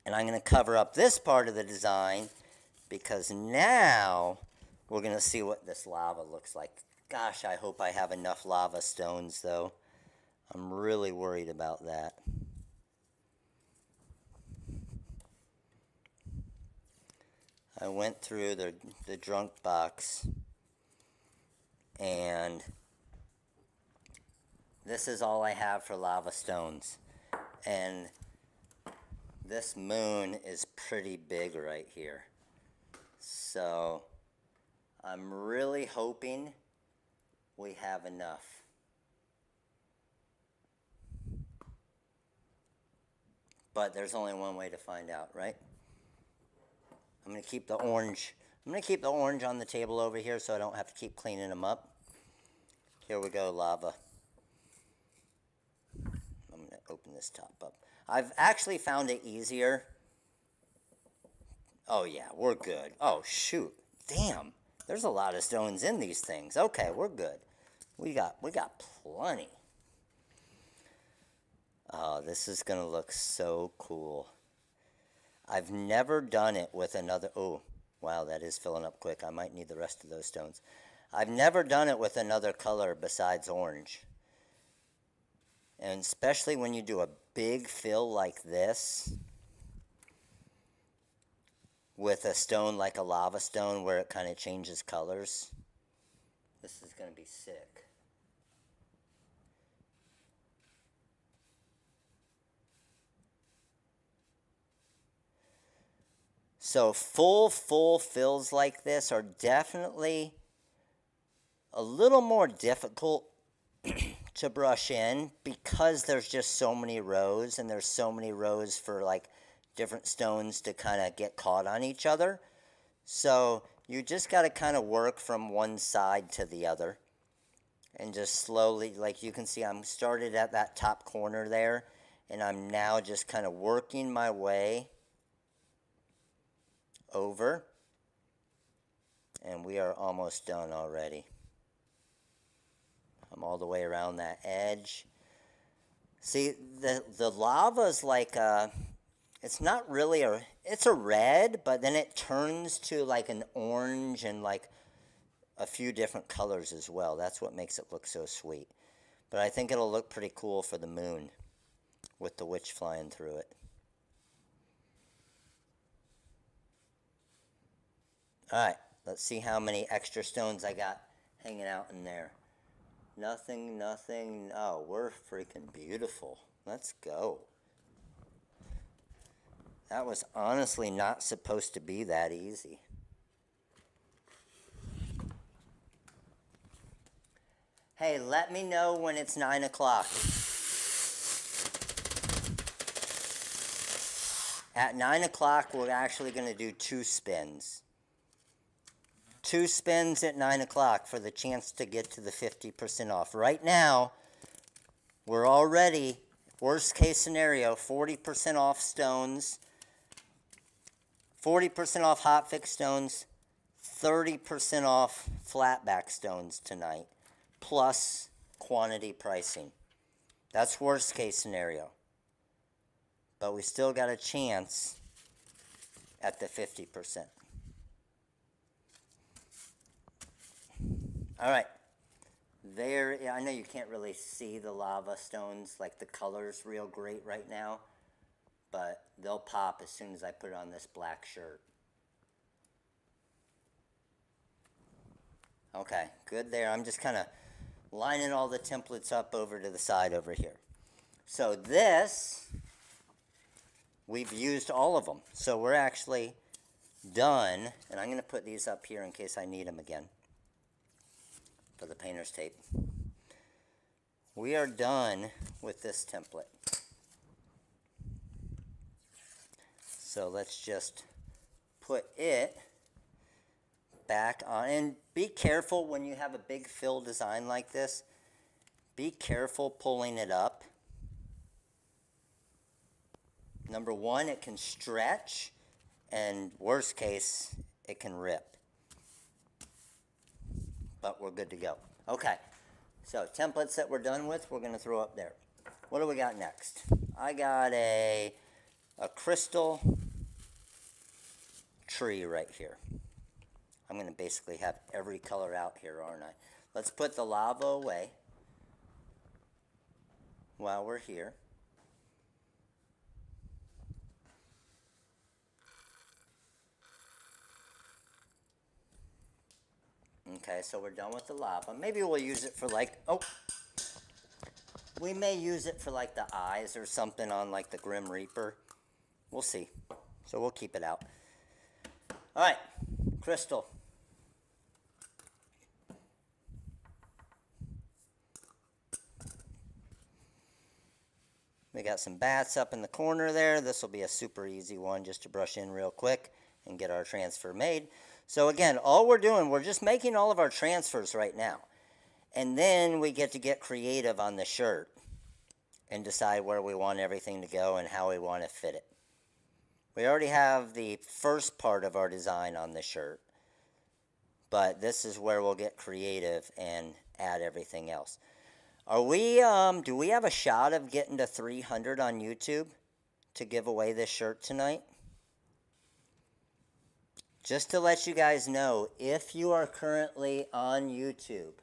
And I'm going to cover up this part of the design because now we're going to see what this lava looks like. Gosh, I hope I have enough lava stones though. I'm really worried about that. I went through the drunk box, and this is all I have for lava stones. And this moon is pretty big right here. So I'm really hoping we have enough. But there's only one way to find out, right? I'm going to keep the orange. I'm going to keep the orange on the table over here so I don't have to keep cleaning them up. Here we go, lava. I'm going to open this top up. I've actually found it easier. Oh yeah, we're good. Oh shoot. Damn. There's a lot of stones in these things. Okay, we're good. We got plenty. Oh, this is going to look so cool. I've never done it with another. Oh, wow, that is filling up quick. I might need the rest of those stones. I've never done it with another color besides orange. And especially when you do a big fill like this with a stone like a lava stone where it kind of changes colors. This is going to be sick. So full fills like this are definitely a little more difficult to brush in because there's just so many rows, and there's so many rows for like different stones to kind of get caught on each other. So you just got to kind of work from one side to the other and just slowly, like you can see, I'm started at that top corner there, and I'm now just kind of working my way over, and we are almost done already. I'm all the way around that edge. See, the lava's like it's not really it's a red, but then it turns to like an orange and like a few different colors as well. That's what makes it look so sweet. But I think it'll look pretty cool for the moon with the witch flying through it. Alright, let's see how many extra stones I got hanging out in there. Nothing, nothing. Oh, we're freaking beautiful. Let's go. That was honestly not supposed to be that easy. Hey, let me know when it's 9 o'clock. At 9 o'clock, we're actually going to do 2 spins. 2 spins at 9 o'clock for the chance to get to the 50% off. Right now, we're already, worst case scenario, 40% off stones, 40% off hot fix stones, 30% off flatback stones tonight, plus quantity pricing. That's worst case scenario. But we still got a chance at the 50%. All right, there, I know you can't really see the lava stones, like the color's real great right now, but they'll pop as soon as I put on this black shirt. Okay, good there. I'm just kind of lining all the templates up over to the side over here. So this, we've used all of them. So we're actually done, and I'm going to put these up here in case I need them again for the painter's tape. We are done with this template. So let's just put it back on, and be careful when you have a big fill design like this. Be careful pulling it up. Number one, it can stretch, and worst case, it can rip. But we're good to go. Okay, so templates that we're done with, we're going to throw up there. What do we got next? I got a crystal tree right here. I'm going to basically have every color out here, aren't I? Let's put the lava away while we're here. Okay, so we're done with the lava. Maybe we'll use it for like, we may use it for like the eyes or something on like the Grim Reaper. We'll see. So we'll keep it out. All right, crystal. We got some bats up in the corner there. This will be a super easy one just to brush in real quick and get our transfer made. So again, all we're doing, we're just making all of our transfers right now. And then we get to get creative on the shirt and decide where we want everything to go and how we want to fit it. We already have the first part of our design on the shirt, but this is where we'll get creative and add everything else. Do we have a shot of getting to 300 on YouTube to give away this shirt tonight? Just to let you guys know, if you are currently on YouTube,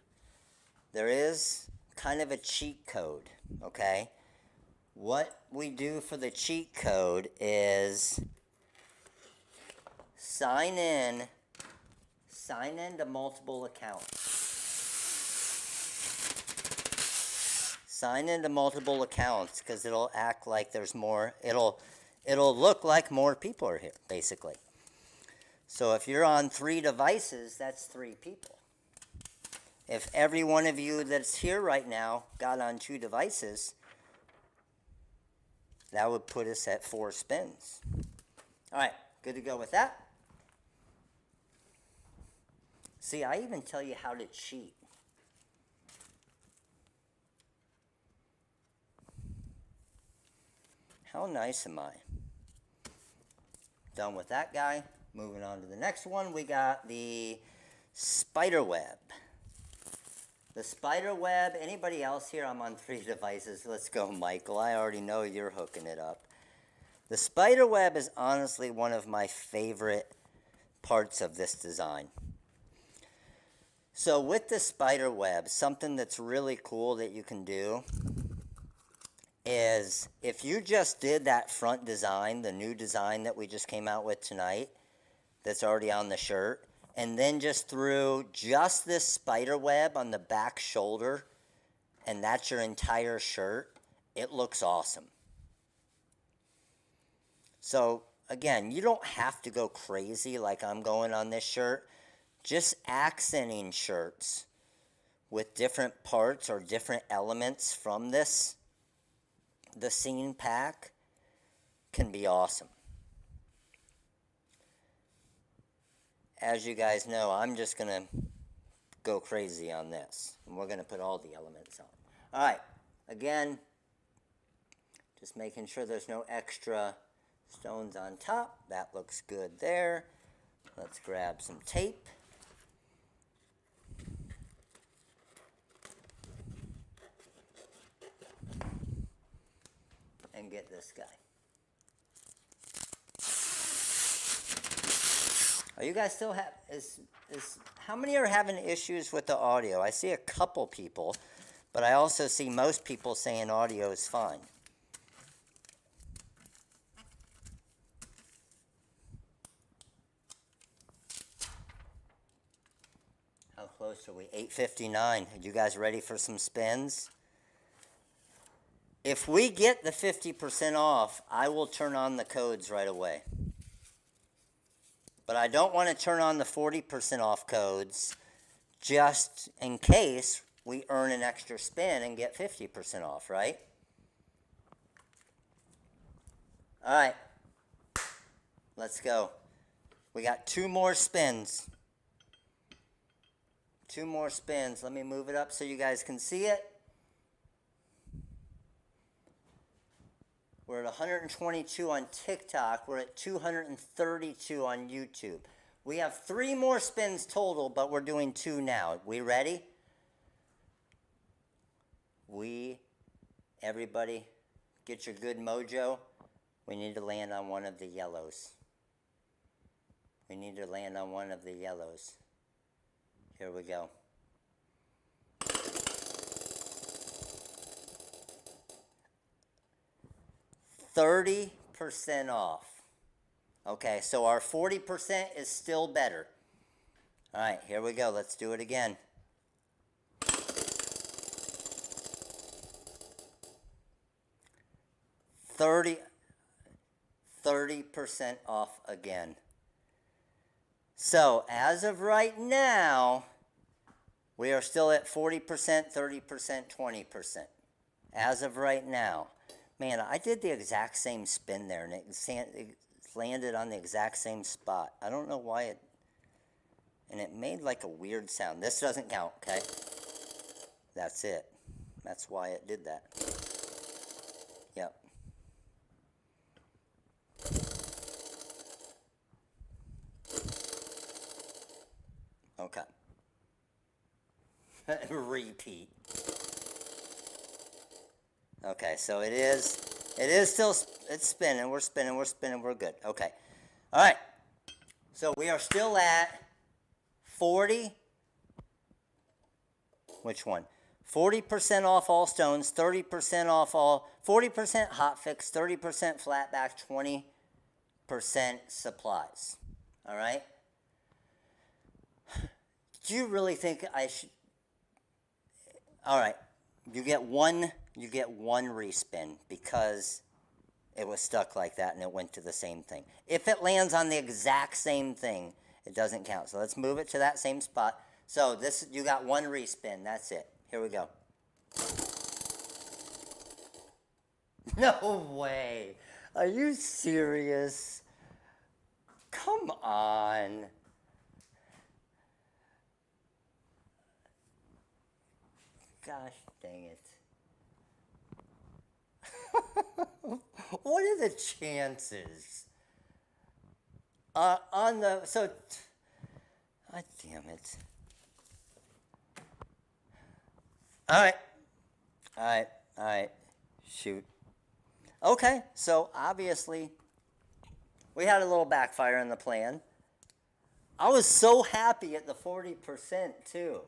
there is kind of a cheat code, okay? What we do for the cheat code is sign in to multiple accounts. Sign into multiple accounts because it'll act like there's more. It'll look like more people are here, basically. So if you're on 3 devices, that's 3 people. If every one of you that's here right now got on 2 devices, that would put us at 4 spins. All right, good to go with that. See, I even tell you how to cheat. How nice am I? Done with that guy. Moving on to the next one, we got the spider web. The spider web, anybody else here? I'm on 3 devices. Let's go, Michael. I already know you're hooking it up. The spider web is honestly one of my favorite parts of this design. So with the spider web, something that's really cool that you can do is if you just did that front design, the new design that we just came out with tonight, that's already on the shirt, and then just threw just this spider web on the back shoulder, and that's your entire shirt, it looks awesome. So again, you don't have to go crazy like I'm going on this shirt. Just accenting shirts with different parts or different elements from this, the scene pack, can be awesome. As you guys know, I'm just going to go crazy on this. And we're going to put all the elements on. All right. Again, just making sure there's no extra stones on top. That looks good there. Let's grab some tape. And get this guy. Are you guys still how many are having issues with the audio? I see a couple people, but I also see most people saying audio is fine. How close are we? 8:59. Are you guys ready for some spins? If we get the 50% off, I will turn on the codes right away. But I don't want to turn on the 40% off codes just in case we earn an extra spin and get 50% off, right? All right. Let's go. We got 2 more spins. 2 more spins. Let me move it up so you guys can see it. We're at 122 on TikTok. We're at 232 on YouTube. We have 3 more spins total, but we're doing 2 now. We ready? Everybody, get your good mojo. We need to land on one of the yellows. We need to land on one of the yellows. Here we go. 30% off. Okay, so our 40% is still better. All right, here we go. Let's do it again. $30 30% off again. So as of right now, we are still at 40%, 30%, 20%. As of right now. Man, I did the exact same spin there, and it landed on the exact same spot. I don't know why and it made like a weird sound. This doesn't count, okay? That's it. That's why it did that. Yep. Okay. Repeat. Okay, so it is still, it's spinning, we're spinning, we're good. Okay. All right. So we are still at 40, which one? 40% off all stones, 30% off all, 40% hot fix, 30% flat back, 20% supplies. All right? Do you really think I should? All right. You get one respin because it was stuck like that and it went to the same thing. If it lands on the exact same thing, it doesn't count. So let's move it to that same spot. So this, you got one respin. That's it. Here we go. No way. Are you serious? Come on. Gosh dang it. What are the chances? On the, so, God damn it. All right, shoot. Okay, so obviously, we had a little backfire in the plan. I was so happy at the 40% too.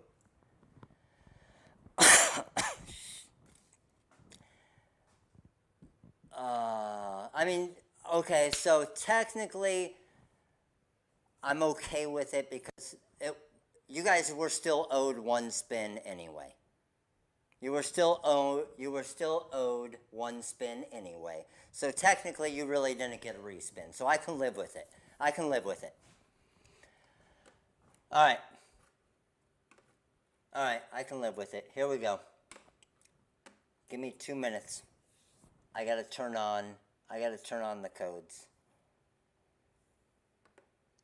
I mean, okay, so technically, I'm okay with it because you guys were still owed one spin anyway. You were still owed one spin anyway. So technically, you really didn't get a respin. So I can live with it. I can live with it. All right. All right, I can live with it. Here we go. Give me 2 minutes. I gotta turn on the codes.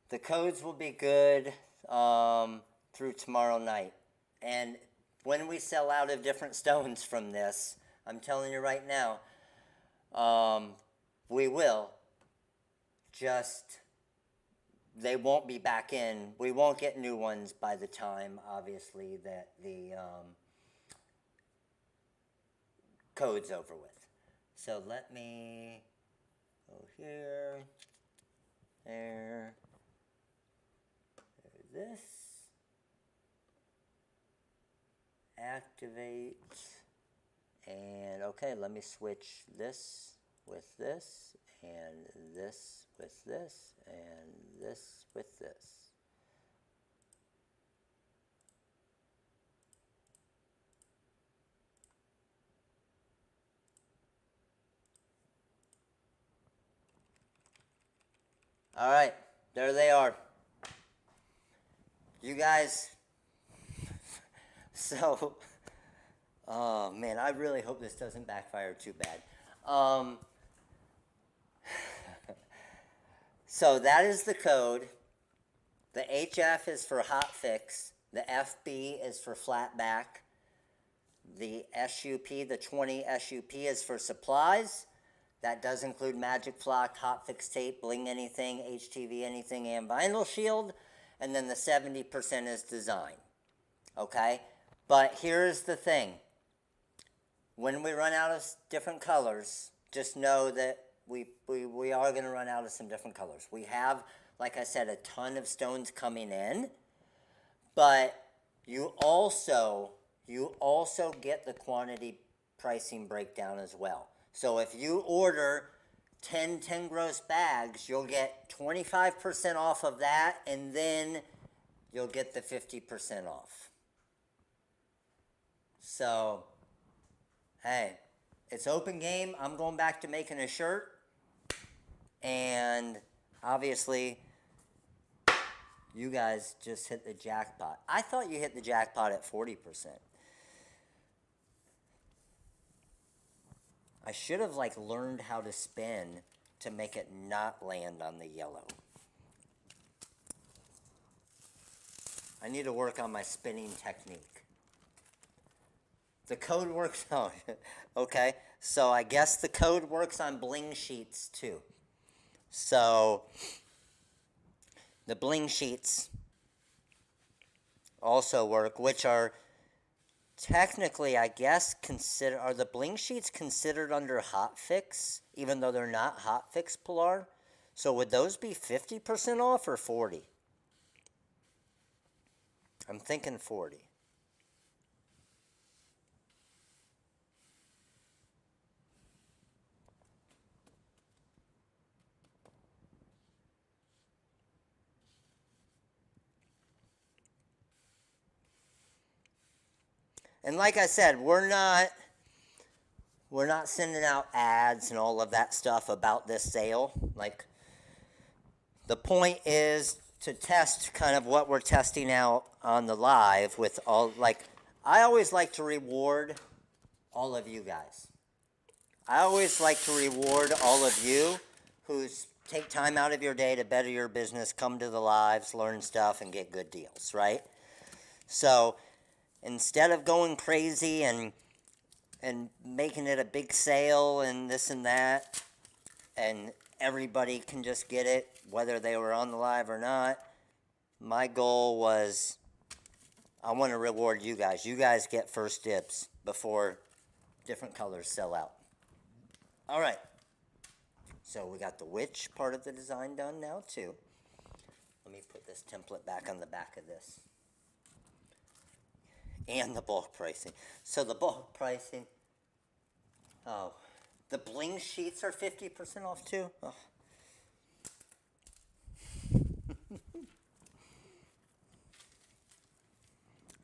The codes will be good through tomorrow night. And when we sell out of different stones from this, I'm telling you right now, we will. Just, they won't be back in. We won't get new ones by the time, obviously, that the code's over with. So let me go here, there, this, activate, and okay, let me switch this with this, and this with this, and this with this. All right, there they are. You guys, so, oh man, I really hope this doesn't backfire too bad. So that is the code. The HF is for hot fix. The FB is for flat back. The SUP, the 20 SUP is for supplies. That does include Magic Flock, Hot Fix Tape, Bling Anything, HTV Anything, and Vinyl Shield. And then the 70% is design. Okay? But here's the thing. When we run out of different colors, just know that we are going to run out of some different colors. We have, like I said, a ton of stones coming in. But you also get the quantity pricing breakdown as well. So if you order 10 gross bags, you'll get 25% off of that, and then you'll get the 50% off. So, hey, it's open game. I'm going back to making a shirt. And obviously, you guys just hit the jackpot. I thought you hit the jackpot at 40%. I should have learned how to spin to make it not land on the yellow. I need to work on my spinning technique. The code works on okay. So I guess the code works on bling sheets too. So the bling sheets also work, which are technically, I guess, are the bling sheets considered under hotfix, even though they're not hotfix Pilar? So would those be 50% off or 40? I'm thinking 40. And like I said, we're not sending out ads and all of that stuff about this sale. Like, the point is to test kind of what we're testing out on the live with all, like, I always like to reward all of you guys. I always like to reward all of you who's take time out of your day to better your business, come to the lives, learn stuff, and get good deals, right? So instead of going crazy and making it a big sale and this and that, and everybody can just get it, whether they were on the live or not, my goal was I want to reward you guys. You guys get first dibs before different colors sell out. All right. So we got the witch part of the design done now too. Let me put this template back on the back of this. And the bulk pricing. So the bulk pricing, oh, the bling sheets are 50% off too? Oh.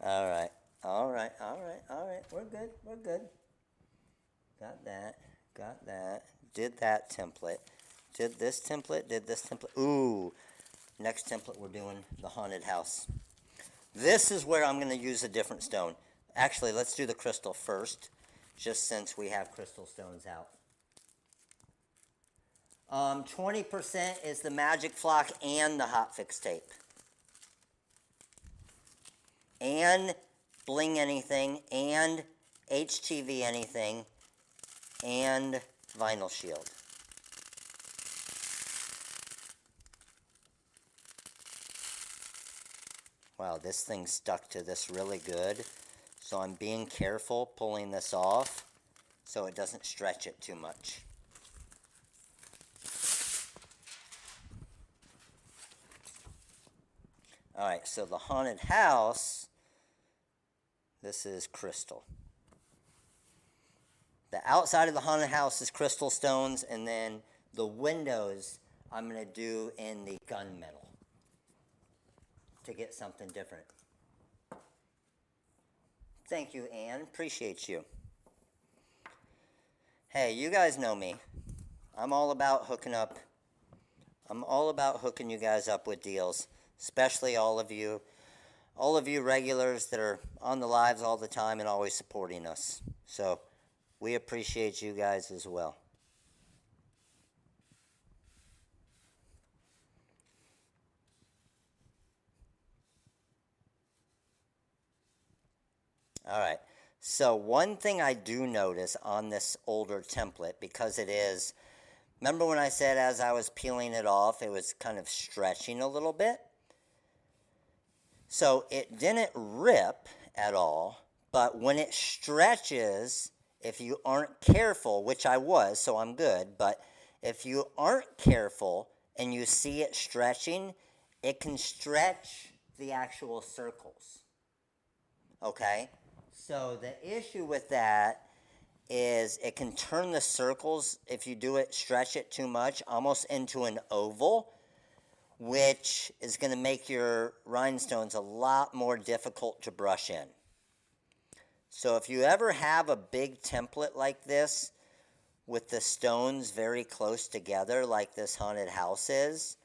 All right, all right, all right, all right. We're good, we're good. Got that. Did that template. Did this template, did this template. Ooh, next template we're doing the haunted house. This is where I'm going to use a different stone. Actually, let's do the crystal first, just since we have crystal stones out. 20% is the magic flock and the hotfix tape. And bling anything, and HTV anything, and vinyl shield. Wow, this thing stuck to this really good. So I'm being careful pulling this off so it doesn't stretch it too much. All right, so the haunted house, this is crystal. The outside of the haunted house is crystal stones, and then the windows I'm going to do in the gunmetal to get something different. Thank you, Anne. Appreciate you. Hey, you guys know me. I'm all about hooking up. I'm all about hooking you guys up with deals, especially all of you regulars that are on the lives all the time and always supporting us. So we appreciate you guys as well. All right. So one thing I do notice on this older template, because it is, remember when I said as I was peeling it off, it was kind of stretching a little bit? So it didn't rip at all, but when it stretches, if you aren't careful, which I was, so I'm good, but if you aren't careful and you see it stretching, it can stretch the actual circles. Okay? So the issue with that is it can turn the circles, if you do it, stretch it too much, almost into an oval, which is going to make your rhinestones a lot more difficult to brush in. So if you ever have a big template like this with the stones very close together like this haunted house is,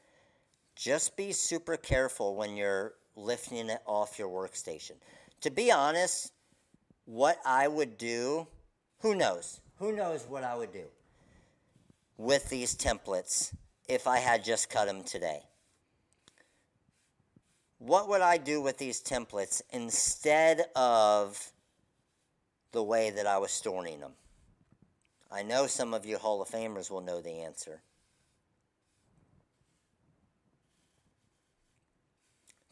just be super careful when you're lifting it off your workstation. To be honest, what I would do, who knows? Who knows what I would do with these templates if I had just cut them today? What would I do with these templates instead of the way that I was storing them? I know some of you Hall of Famers will know the answer.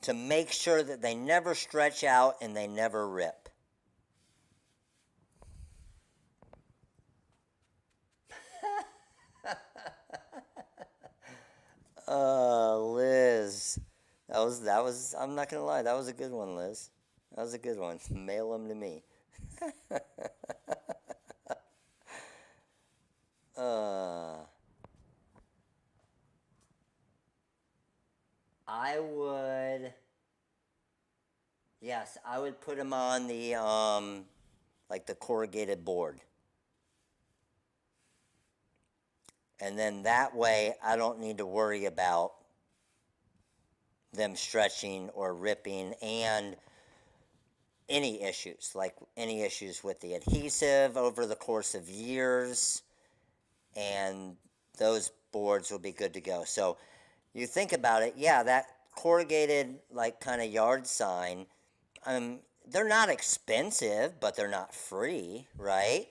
To make sure that they never stretch out and they never rip. Liz. That was, I'm not going to lie, that was a good one, Liz. That was a good one. Mail them to me. I would, yes, I would put them on the, like the corrugated board. And then that way, I don't need to worry about them stretching or ripping and any issues, like any issues with the adhesive over the course of years, and those boards will be good to go. So you think about it, yeah, that corrugated like kind of yard sign, they're not expensive, but they're not free, right?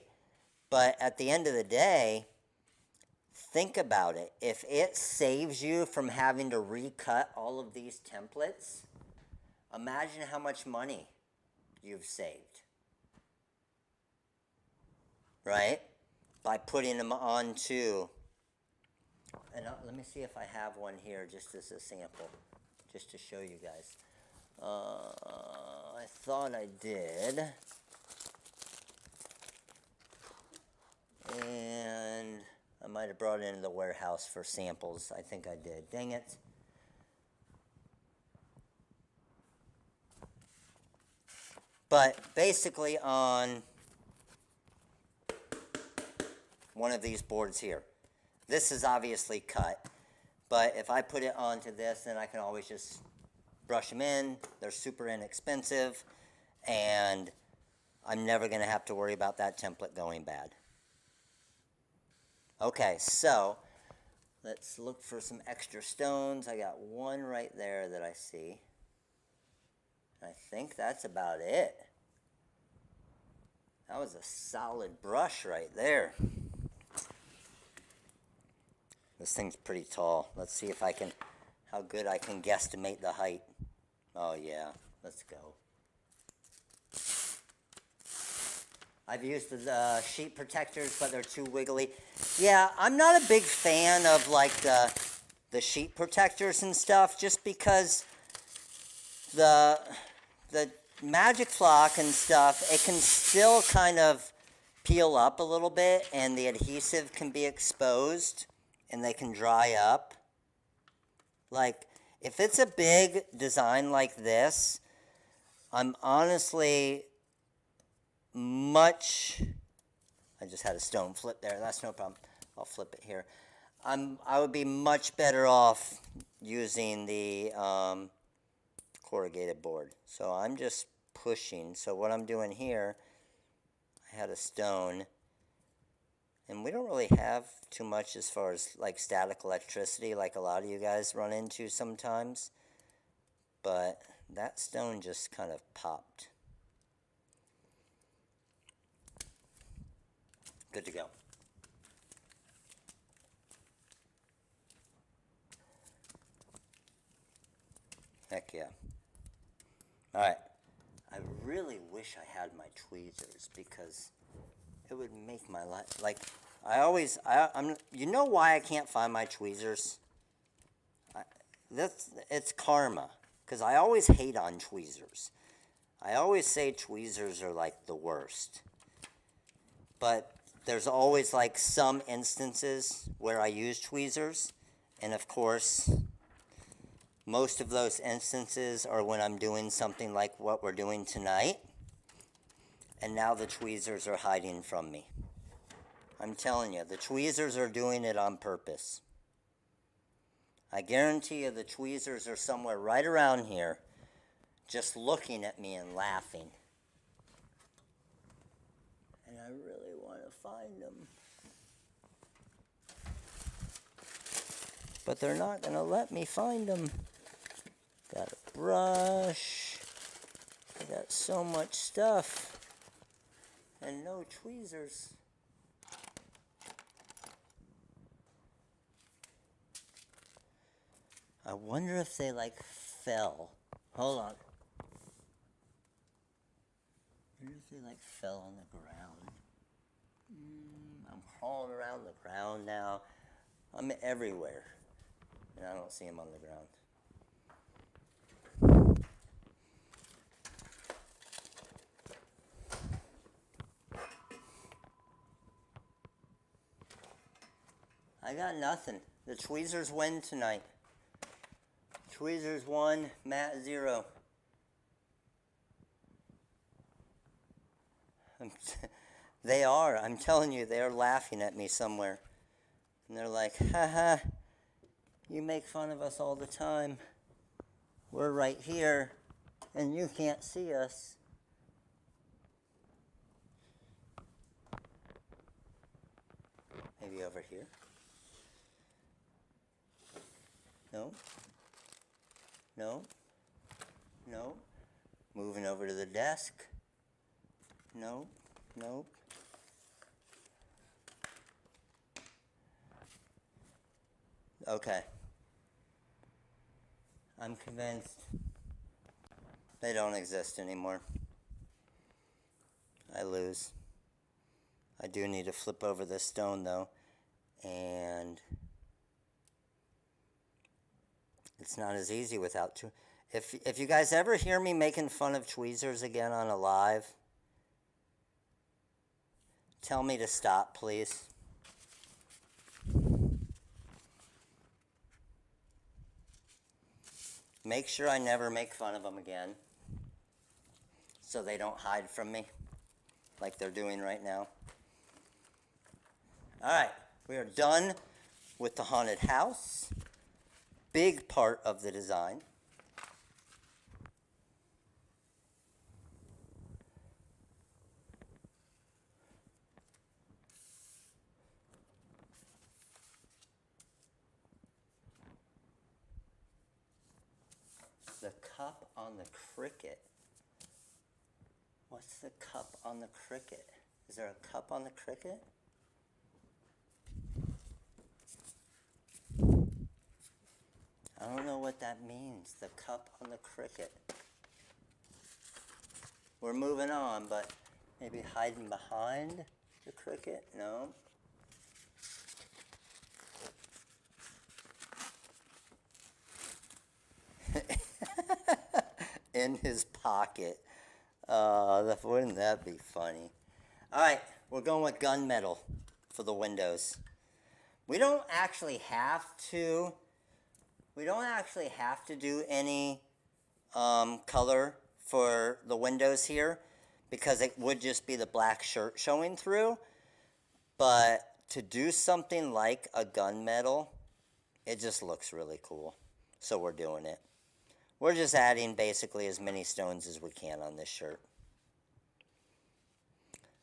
But at the end of the day, think about it. If it saves you from having to recut all of these templates, imagine how much money you've saved, right? By putting them onto, and let me see if I have one here just as a sample, just to show you guys. I thought I did. And I might have brought it into the warehouse for samples. I think I did. Dang it. But basically on one of these boards here, this is obviously cut, but if I put it onto this, then I can always just brush them in. They're super inexpensive, and I'm never going to have to worry about that template going bad. Okay, so let's look for some extra stones. I got one right there that I see. I think that's about it. That was a solid brush right there. This thing's pretty tall. Let's see if I can, how good I can guesstimate the height. Oh yeah, let's go. I've used the sheet protectors, but they're too wiggly. Yeah, I'm not a big fan of like the sheet protectors and stuff, just because the Magic Flock and stuff, it can still kind of peel up a little bit, and the adhesive can be exposed, and they can dry up. Like, if it's a big design like this, I'm honestly I just had a stone flip there, that's no problem. I'll flip it here. I would be much better off using the corrugated board. So I'm just pushing. So what I'm doing here, I had a stone, and we don't really have too much as far as like static electricity like a lot of you guys run into sometimes, but that stone just kind of popped. Good to go. Heck yeah. All right. I really wish I had my tweezers, because it would make my life, like, I'm, you know why I can't find my tweezers? It's karma, because I always hate on tweezers. I always say tweezers are like the worst. But there's always like some instances where I use tweezers, and of course, most of those instances are when I'm doing something like what we're doing tonight, and now the tweezers are hiding from me. I'm telling you, the tweezers are doing it on purpose. I guarantee you the tweezers are somewhere right around here, just looking at me and laughing. And I really want to find them. But they're not going to let me find them. Got a brush. I got so much stuff. and no tweezers. I wonder if they like fell. Hold on. I wonder if they like fell on the ground. I'm crawling around the ground now. I'm everywhere. And I don't see them on the ground. I got nothing. The tweezers win tonight. Tweezers 1, Matt 0. They are. I'm telling you, they're laughing at me somewhere. And they're like, haha, you make fun of us all the time. We're right here, and you can't see us. Maybe over here? No? No? No? Moving over to the desk? No? Nope. Okay. I'm convinced they don't exist anymore. I lose. I do need to flip over this stone though, and it's not as easy without two. If you guys ever hear me making fun of tweezers again on a live, tell me to stop, please. Make sure I never make fun of them again, so they don't hide from me like they're doing right now. All right, we are done with the haunted house. Big part of the design. The cup on the cricket. What's the cup on the cricket? Is there a cup on the cricket? I don't know what that means, the cup on the cricket. We're moving on, but maybe hiding behind the cricket? No. In his pocket. Wouldn't that be funny? All right, we're going with gunmetal for the windows. We don't actually have to do any color for the windows here because it would just be the black shirt showing through. But to do something like a gunmetal, it just looks really cool. So we're doing it. We're just adding basically as many stones as we can on this shirt.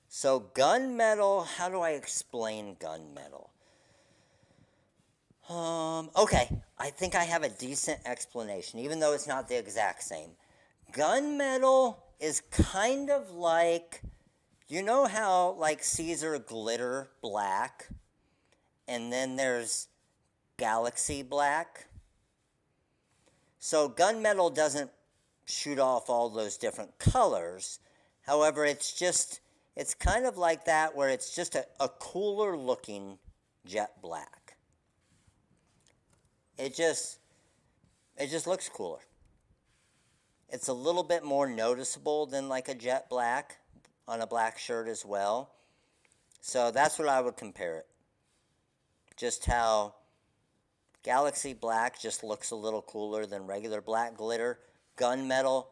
So gunmetal, how do I explain gunmetal? Okay, I think I have a decent explanation, even though it's not the exact same. Gunmetal is kind of like, you know how like Caesar glitter black, and then there's galaxy black? So gunmetal doesn't shoot off all those different colors. However, it's kind of like that where it's just a cooler looking jet black. It just looks cooler. It's a little bit more noticeable than like a jet black on a black shirt as well. So that's what I would compare it. Just how Galaxy black just looks a little cooler than regular black glitter. Gunmetal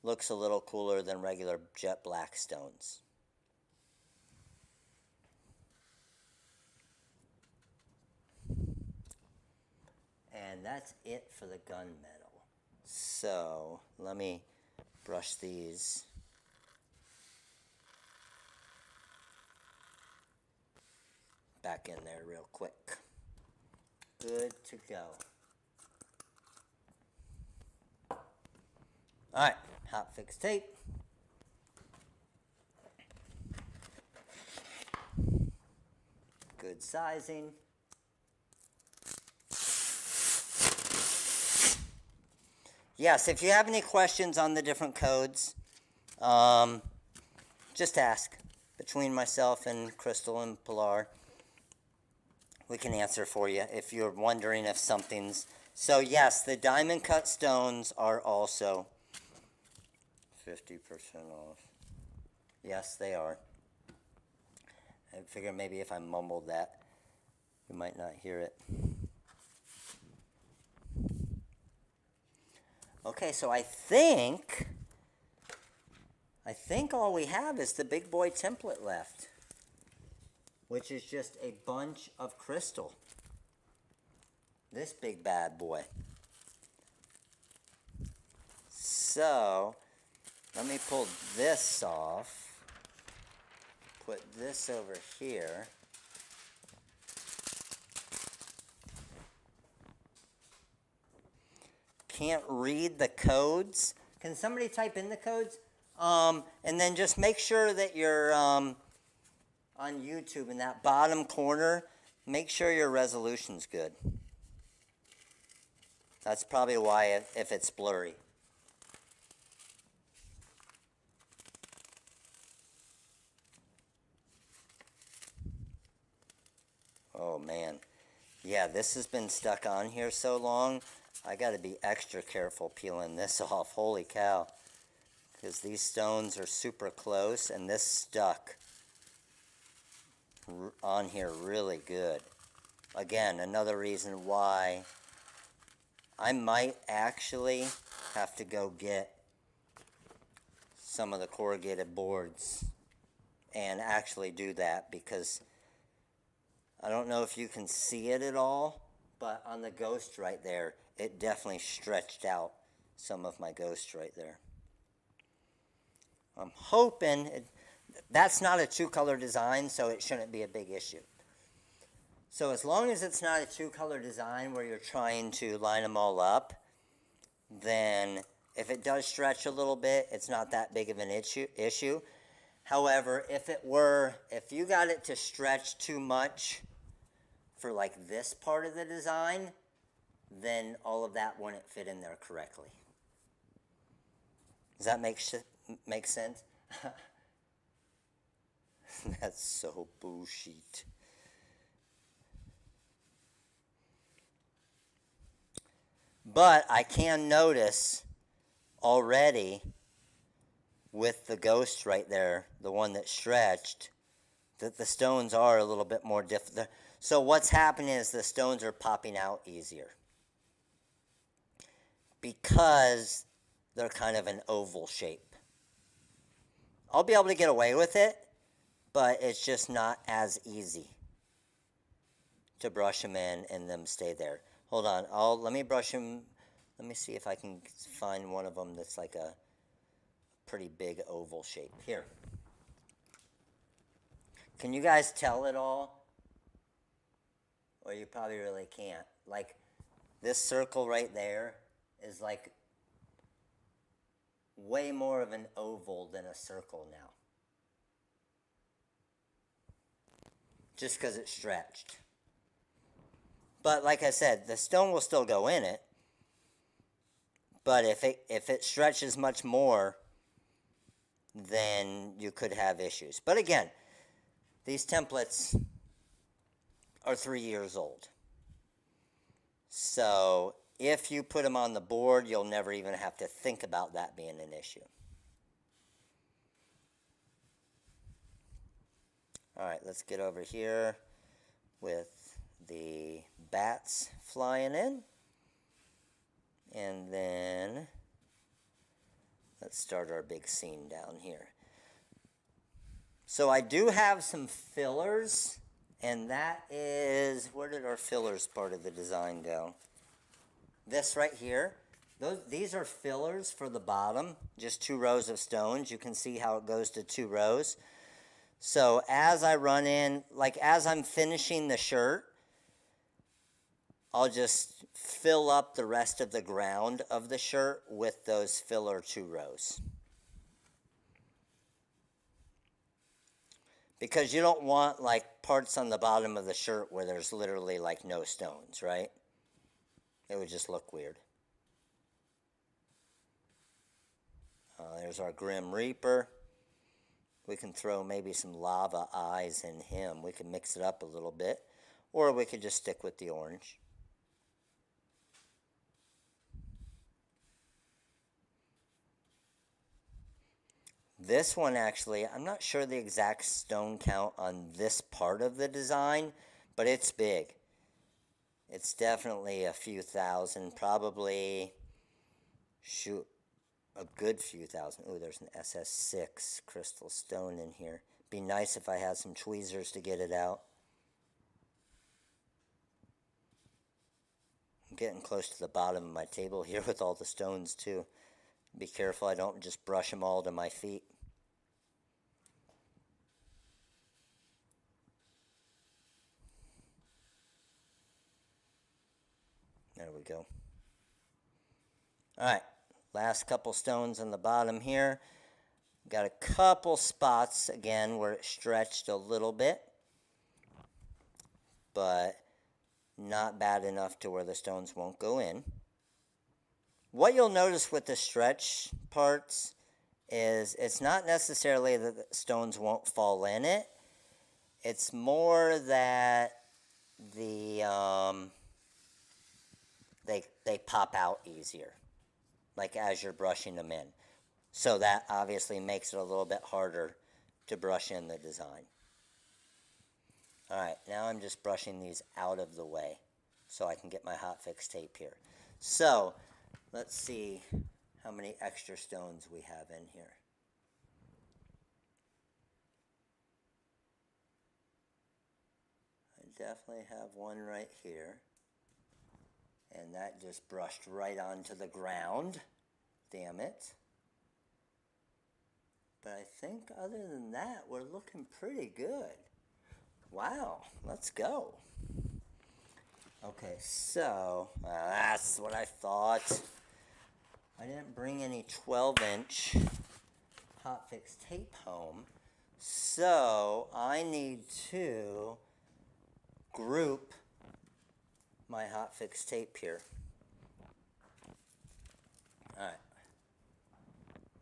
looks a little cooler than regular jet black stones. And that's it for the gunmetal. So let me brush these. Back in there real quick. Good to go. All right, hot fix tape. good sizing. Yes, if you have any questions on the different codes, just ask. Between myself and Crystal and Pilar, we can answer for you if you're wondering if something's... So yes, the diamond cut stones are also 50% off. Yes, they are. I figure maybe if I mumbled that, you might not hear it. Okay, so I think all we have is the big boy template left, which is just a bunch of crystal. This big bad boy. So, let me pull this off, put this over here. Can't read the codes. Can somebody type in the codes? And then just make sure that you're on YouTube in that bottom corner, make sure your resolution's good. That's probably why if it's blurry. Oh man. Yeah, this has been stuck on here so long. I got to be extra careful peeling this off. Holy cow. Because these stones are super close and this stuck on here really good. Again, another reason why I might actually have to go get some of the corrugated boards and actually do that, because I don't know if you can see it at all, but on the ghost right there, it definitely stretched out some of my ghost right there. I'm hoping that's not a two-color design, so it shouldn't be a big issue. So as long as it's not a two-color design where you're trying to line them all up, then if it does stretch a little bit, it's not that big of an issue. However, if you got it to stretch too much for like this part of the design, then all of that wouldn't fit in there correctly. Does that make sense? That's so bullshit. But I can notice already with the ghost right there, the one that stretched, that the stones are a little bit more difficult. So what's happening is the stones are popping out easier because they're kind of an oval shape. I'll be able to get away with it, but it's just not as easy to brush them in and them stay there. Hold on, let me brush them. Let me see if I can find one of them that's like a pretty big oval shape. Here. Can you guys tell it all? Or you probably really can't. Like this circle right there is like way more of an oval than a circle now. Just because it's stretched. But like I said, the stone will still go in it. But if it stretches much more, then you could have issues. But again, these templates are 3 years old. So if you put them on the board, you'll never even have to think about that being an issue. All right, let's get over here with the bats flying in. And then let's start our big scene down here. So I do have some fillers, and that is, where did our fillers part of the design go? This right here. These are fillers for the bottom, just 2 rows of stones. You can see how it goes to 2 rows. So as I run in, like as I'm finishing the shirt, I'll just fill up the rest of the ground of the shirt with those filler 2 rows. Because you don't want like parts on the bottom of the shirt where there's literally like no stones, right? It would just look weird. There's our Grim Reaper. We can throw maybe some lava eyes in him. We can mix it up a little bit. Or we could just stick with the orange. This one actually, I'm not sure the exact stone count on this part of the design, but it's big. It's definitely a few thousand, probably, shoot, a good few thousand. Ooh, there's an SS6 crystal stone in here. Be nice if I had some tweezers to get it out. I'm getting close to the bottom of my table here with all the stones too. Be careful I don't just brush them all to my feet. There we go. Alright, last couple stones on the bottom here. Got a couple spots again where it stretched a little bit, but not bad enough to where the stones won't go in. What you'll notice with the stretch parts is it's not necessarily that the stones won't fall in it. It's more that the they pop out easier, like as you're brushing them in. So that obviously makes it a little bit harder to brush in the design. Alright, now I'm just brushing these out of the way so I can get my hot fix tape here. So, let's see how many extra stones we have in here. I definitely have one right here. And that just brushed right onto the ground. Damn it. But I think other than that, we're looking pretty good. Wow, let's go. Okay, so that's what I thought. I didn't bring any 12-inch hot fix tape home, so I need to group my hot fix tape here. Alright,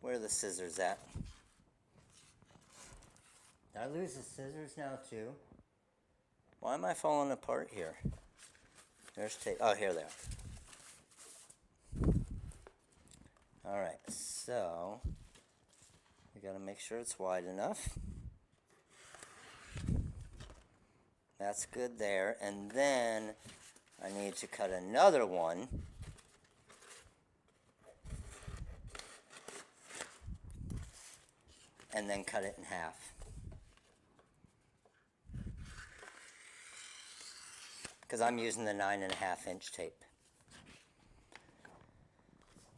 where are the scissors at? Did I lose the scissors now too? Why am I falling apart here? There's tape. Oh, here they are. Alright, so we gotta make sure it's wide enough. That's good there. And then I need to cut another one. And then cut it in half. Because I'm using the 9.5-inch tape.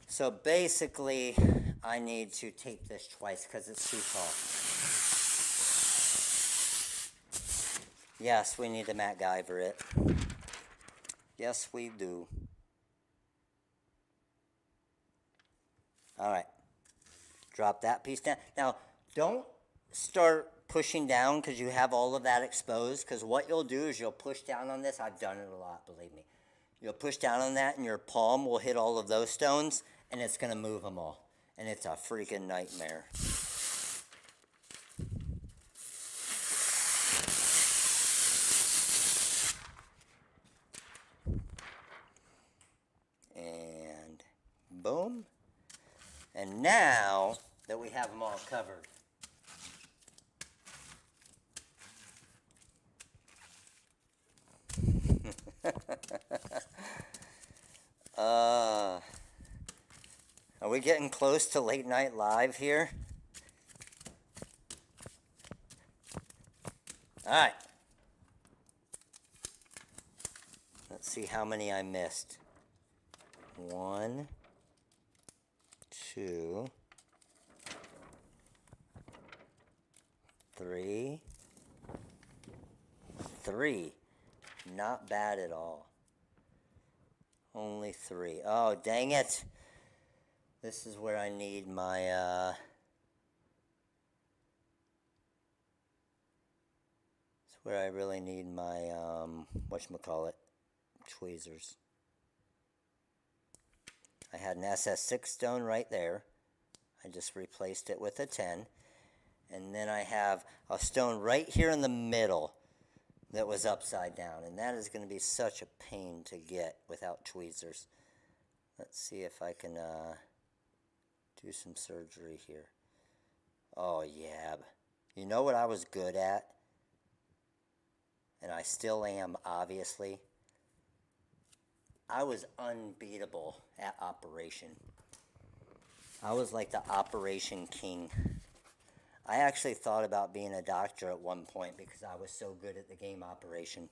So basically, I need to tape this twice because it's too tall. Yes, we need to MacGyver it. Yes, we do. Alright. Drop that piece down. Now, don't start pushing down because you have all of that exposed, because what you'll do is you'll push down on this. I've done it a lot, believe me. You'll push down on that and your palm will hit all of those stones and it's going to move them all. And it's a freaking nightmare. And boom. And now that we have them all covered, are we getting close to late night live here? Alright. Let's see how many I missed. 1, 2, 3. Not bad at all. Only 3. Oh, dang it. This is where I need my, where I really need my, whatchamacallit, tweezers. I had an SS6 stone right there. I just replaced it with a 10. And then I have a stone right here in the middle that was upside down. And that is going to be such a pain to get without tweezers. Let's see if I can do some surgery here. Oh, yeah. You know what I was good at? And I still am, obviously. I was unbeatable at operation. I was like the operation king. I actually thought about being a doctor at one point because I was so good at the game operation.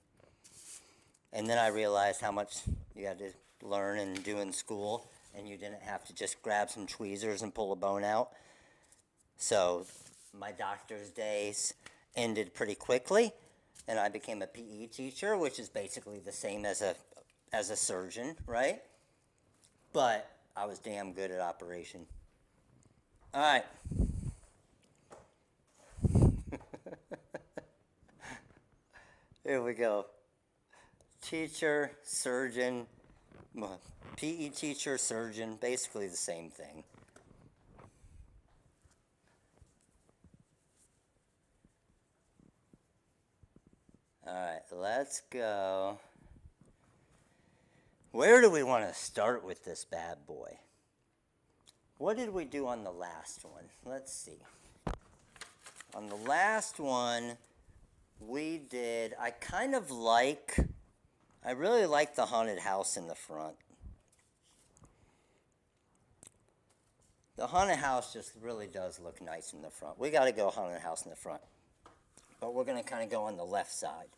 And then I realized how much you had to learn and do in school, and you didn't have to just grab some tweezers and pull a bone out. So my doctor's days ended pretty quickly, and I became a PE teacher, which is basically the same as a surgeon, right? But I was damn good at operation. All right. Here we go. Teacher, surgeon, PE teacher, surgeon, basically the same thing. All right, let's go. Where do we want to start with this bad boy? What did we do on the last one? Let's see. On the last one, we did, I really like the haunted house in the front. The haunted house just really does look nice in the front. We got to go haunted house in the front. But we're going to kind of go on the left side.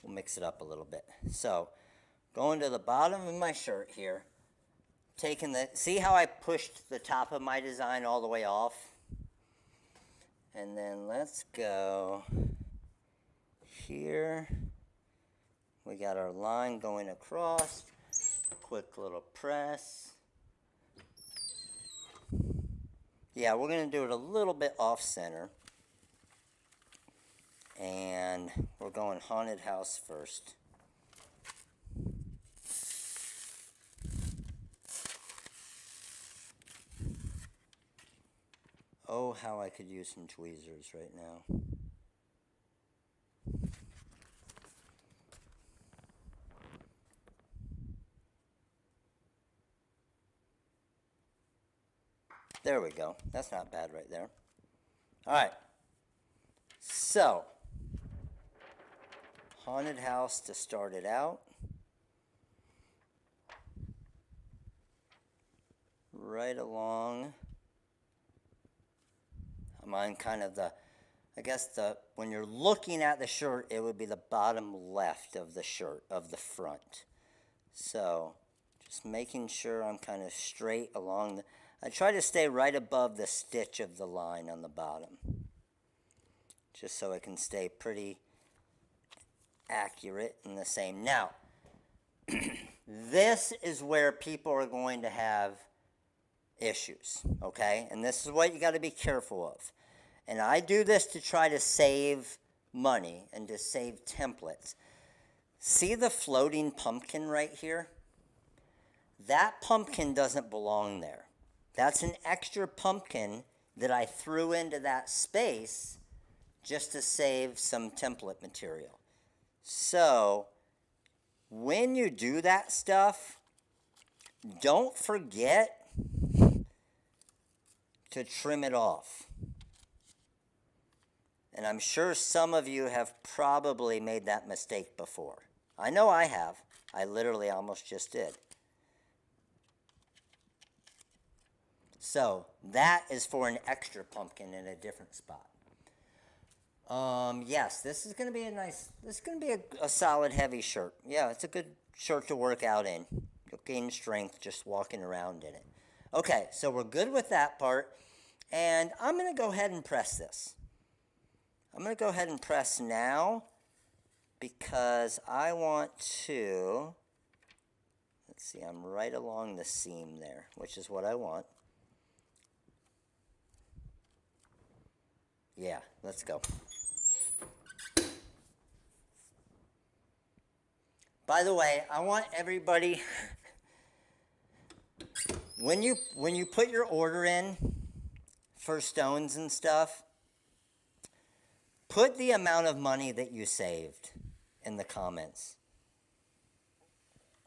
We'll mix it up a little bit. So, going to the bottom of my shirt here. See how I pushed the top of my design all the way off? And then let's go here. We got our line going across. Quick little press. Yeah, we're going to do it a little bit off center. And we're going haunted house first. Oh, how I could use some tweezers right now. There we go. That's not bad right there. All right. So, haunted house to start it out. Right along. I'm on kind of when you're looking at the shirt, it would be the bottom left of the shirt, of the front. So, just making sure I'm kind of straight along I try to stay right above the stitch of the line on the bottom, just so it can stay pretty accurate and the same. Now, this is where people are going to have issues, okay? And this is what you got to be careful of. And I do this to try to save money and to save templates. See the floating pumpkin right here? That pumpkin doesn't belong there. That's an extra pumpkin that I threw into that space just to save some template material. So, when you do that stuff, don't forget to trim it off. And I'm sure some of you have probably made that mistake before. I know I have. I literally almost just did. So, that is for an extra pumpkin in a different spot. Yes, this is going to be a solid heavy shirt. Yeah, it's a good shirt to work out in. You'll gain strength just walking around in it. Okay, so we're good with that part. And I'm going to go ahead and press this. I'm going to go ahead and press now because I want to, let's see, I'm right along the seam there, which is what I want. Yeah, let's go. By the way, I want everybody, when you put your order in for stones and stuff, put the amount of money that you saved in the comments.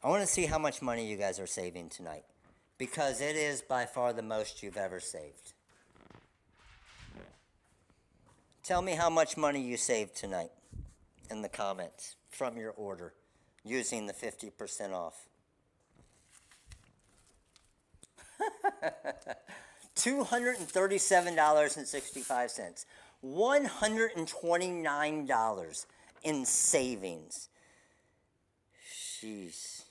I want to see how much money you guys are saving tonight, because it is by far the most you've ever saved. Tell me how much money you saved tonight in the comments from your order using the 50% off. $237.65. $129 in savings. Jeez.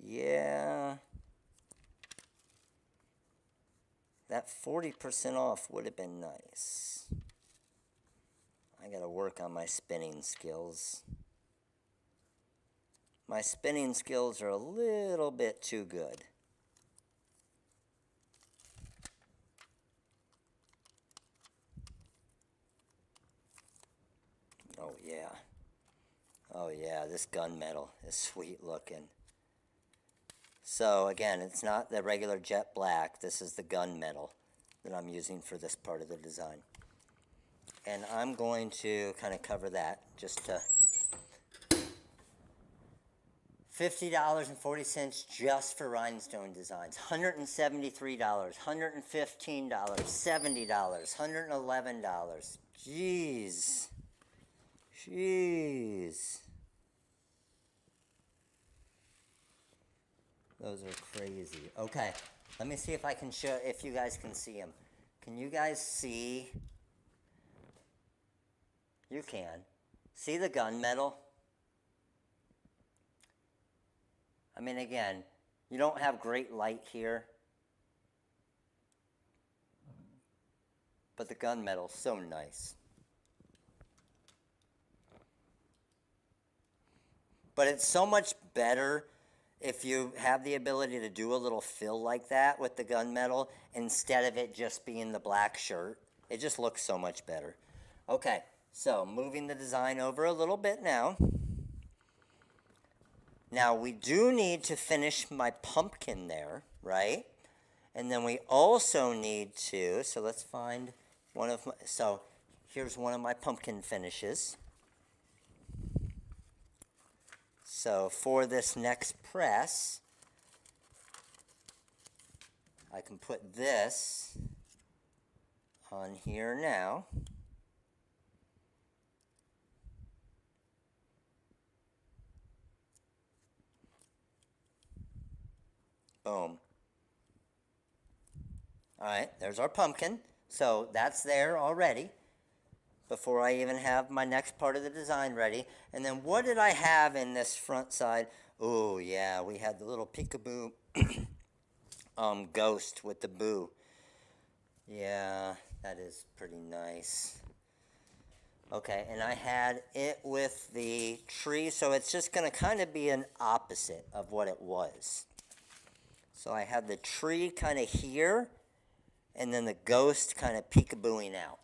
Yeah. That 40% off would have been nice. I gotta work on my spinning skills. My spinning skills are a little bit too good. Oh yeah. Oh yeah, this gunmetal is sweet looking. So again, it's not the regular jet black. This is the gunmetal that I'm using for this part of the design. And I'm going to kind of cover that just to $50.40 just for rhinestone designs. $173, $115, $70, $111. Jeez. Jeez. Those are crazy. Okay, let me see if I can show, if you guys can see them. Can you guys see? You can. See the gunmetal? I mean, again, you don't have great light here, but the gunmetal's so nice. But it's so much better if you have the ability to do a little fill like that with the gunmetal instead of it just being the black shirt. It just looks so much better. Okay, so moving the design over a little bit now. Now we do need to finish my pumpkin there, right? And then we also need to, so let's find one of my, so here's one of my pumpkin finishes. So for this next press, I can put this on here now. Boom. All right, there's our pumpkin. So that's there already before I even have my next part of the design ready. And then what did I have in this front side? Oh yeah, we had the little peekaboo ghost with the boo. Yeah, that is pretty nice. Okay, and I had it with the tree, so it's just going to kind of be an opposite of what it was. So I had the tree kind of here, and then the ghost kind of peekabooing out.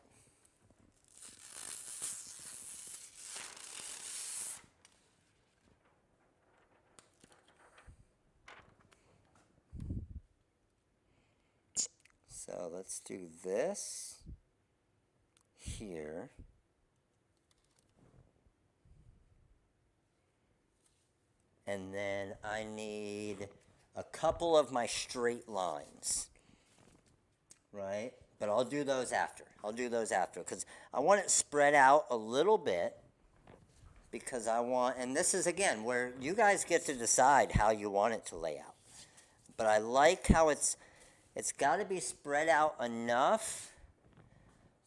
So let's do this here. And then I need a couple of my straight lines, right? But I'll do those after. I'll do those after because I want it spread out a little bit because I want, and this is again where you guys get to decide how you want it to lay out. But I like how it's got to be spread out enough.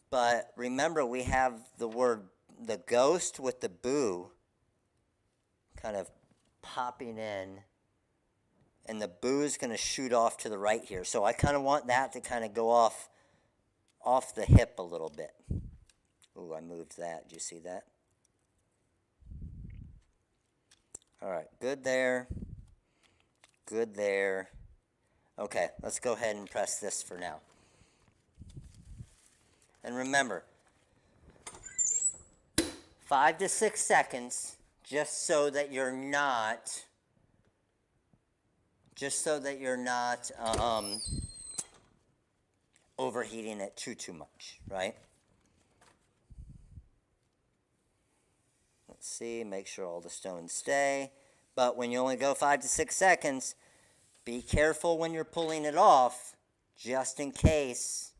But remember, we have the word, the ghost with the boo kind of popping in, and the boo is going to shoot off to the right here. So I kind of want that to kind of go off the hip a little bit. Ooh, I moved that. Do you see that? All right, good there. Good there. Okay, let's go ahead and press this for now. And remember, 5 to 6 seconds, just so that you're not overheating it too much, right? Let's see, make sure all the stones stay. But when you only go 5 to 6 seconds, be careful when you're pulling it off, just in case.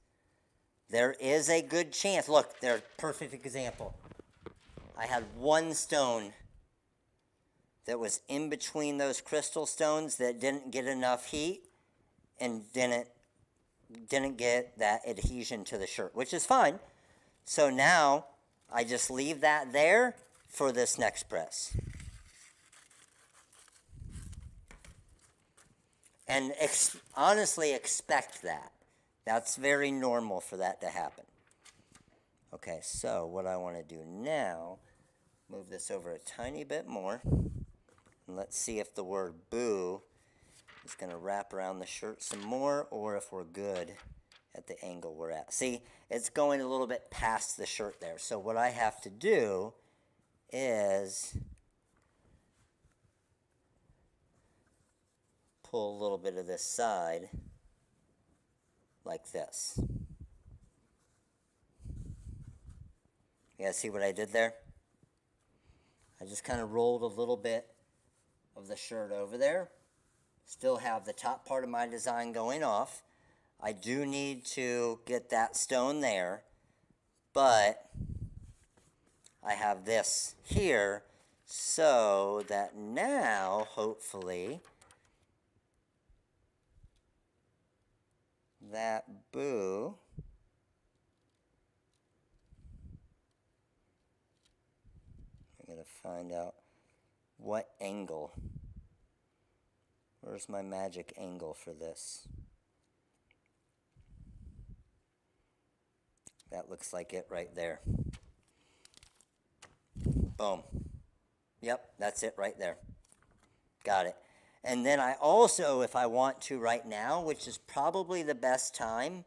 There is a good chance. Look, there's a perfect example. I had one stone that was in between those crystal stones that didn't get enough heat and didn't get that adhesion to the shirt, which is fine. So now I just leave that there for this next press. And honestly, expect that. That's very normal for that to happen. Okay, so what I want to do now, move this over a tiny bit more. And let's see if the word boo is going to wrap around the shirt some more, or if we're good at the angle we're at. See, it's going a little bit past the shirt there. So what I have to do is pull a little bit of this side like this. You guys see what I did there? I just kind of rolled a little bit of the shirt over there. Still have the top part of my design going off. I do need to get that stone there, but I have this here so that now, hopefully, that boo I'm going to find out what angle. Where's my magic angle for this? That looks like it right there. Boom. Yep, that's it right there. Got it. And then I also, if I want to right now, which is probably the best time,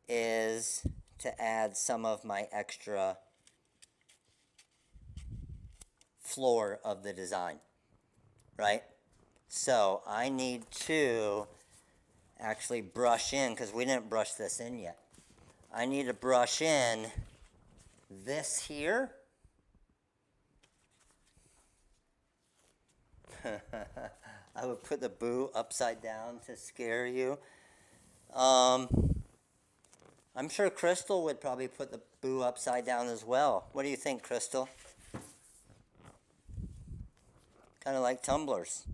is to add some of my extra floor of the design, right? So I need to actually brush in, because we didn't brush this in yet. I need to brush in this here. I would put the boo upside down to scare you. I'm sure Crystal would probably put the boo upside down as well. What do you think, Crystal? Kind of like tumblers.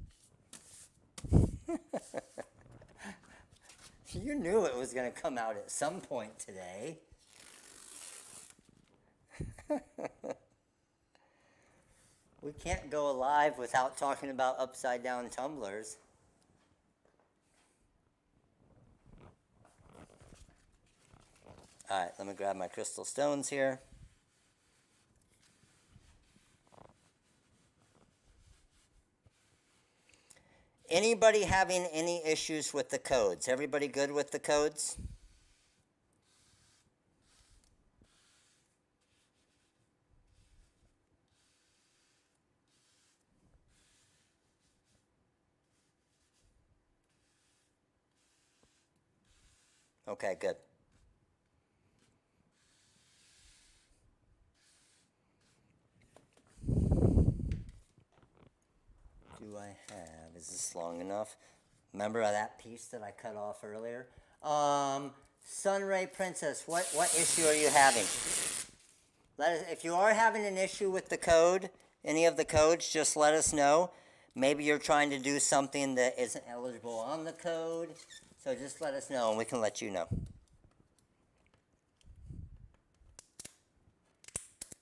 You knew it was going to come out at some point today. We can't go alive without talking about upside down tumblers. All right, let me grab my crystal stones here. Anybody having any issues with the codes? Everybody good with the codes? Okay, good. Do I have, is this long enough? Remember that piece that I cut off earlier? Sunray Princess, what issue are you having? If you are having an issue with the code, any of the codes, just let us know. Maybe you're trying to do something that isn't eligible on the code. So just let us know and we can let you know.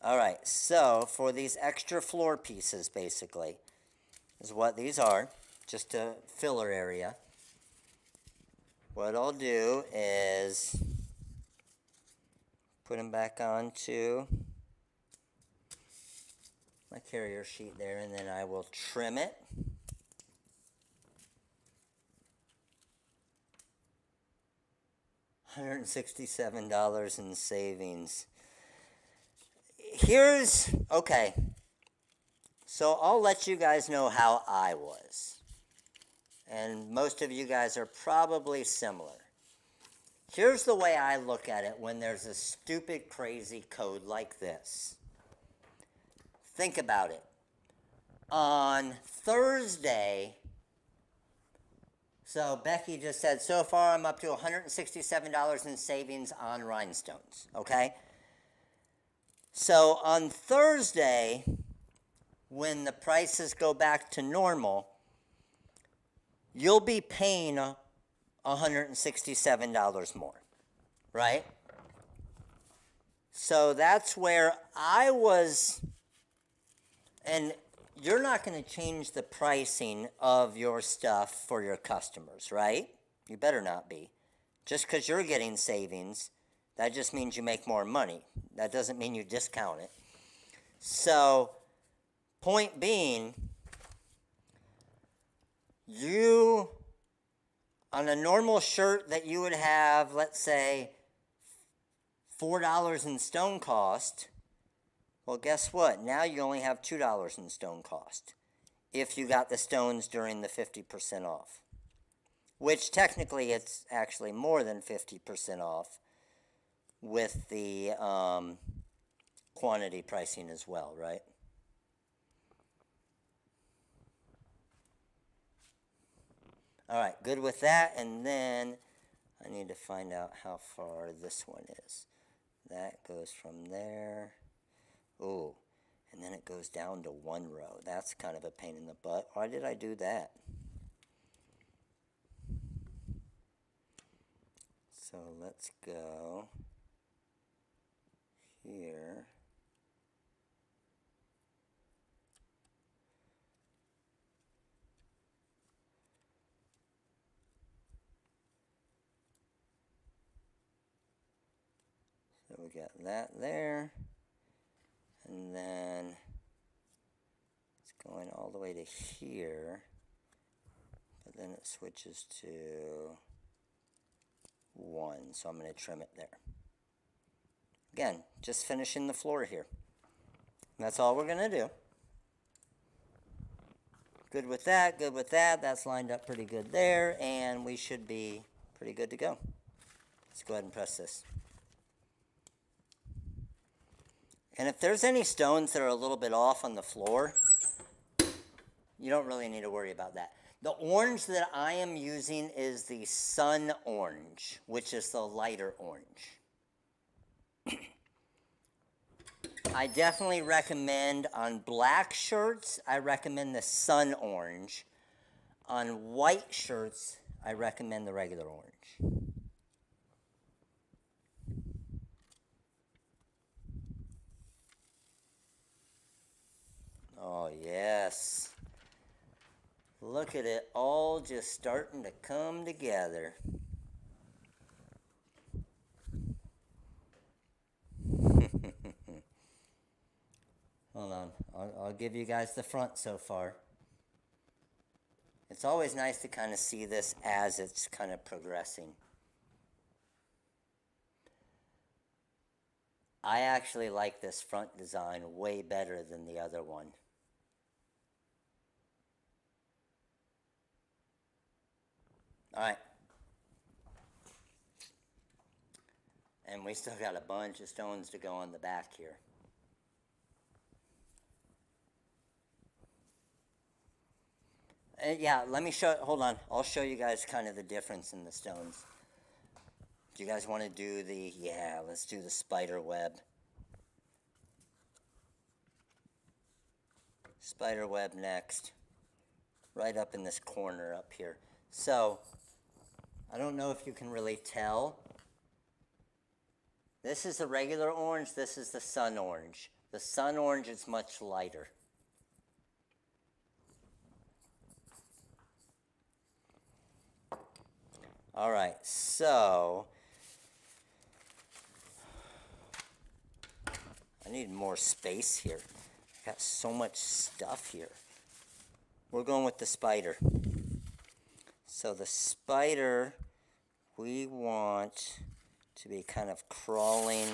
All right, so for these extra floor pieces, basically, is what these are, just a filler area. What I'll do is put them back onto my carrier sheet there, and then I will trim it. $167 in savings. Okay. So I'll let you guys know how I was. And most of you guys are probably similar. Here's the way I look at it when there's a stupid, crazy code like this. Think about it. On Thursday, so Becky just said, so far I'm up to $167 in savings on rhinestones, okay? So on Thursday, when the prices go back to normal, you'll be paying $167 more, right? So that's where I was, and you're not going to change the pricing of your stuff for your customers, right? You better not be. Just because you're getting savings, that just means you make more money. That doesn't mean you discount it. So, point being, you, on a normal shirt that you would have, let's say, $4 in stone cost, well, guess what? Now you only have $2 in stone cost if you got the stones during the 50% off, which technically it's actually more than 50% off with the quantity pricing as well, right? All right, good with that, and then I need to find out how far this one is. That goes from there. Oh, and then it goes down to one row. That's kind of a pain in the butt. Why did I do that? So let's go here. So we got that there. And then it's going all the way to here. But then it switches to 1. So I'm going to trim it there. Again, just finishing the floor here. That's all we're going to do. Good with that, good with that. That's lined up pretty good there. And we should be pretty good to go. Let's go ahead and press this. And if there's any stones that are a little bit off on the floor, you don't really need to worry about that. The orange that I am using is the Sun Orange, which is the lighter orange. I definitely recommend on black shirts, I recommend the Sun Orange. On white shirts, I recommend the regular orange. Oh, yes. Look at it all just starting to come together. Hold on. I'll give you guys the front so far. It's always nice to kind of see this as it's kind of progressing. I actually like this front design way better than the other one. All right. And we still got a bunch of stones to go on the back here. Yeah, let me show, hold on. I'll show you guys kind of the difference in the stones. Do you guys want to do the, yeah, let's do the spider web. Spider web next. Right up in this corner up here. So, I don't know if you can really tell. This is the regular orange, this is the Sun Orange. The Sun Orange is much lighter. All right, so I need more space here. I got so much stuff here. We're going with the spider. So the spider, we want to be kind of crawling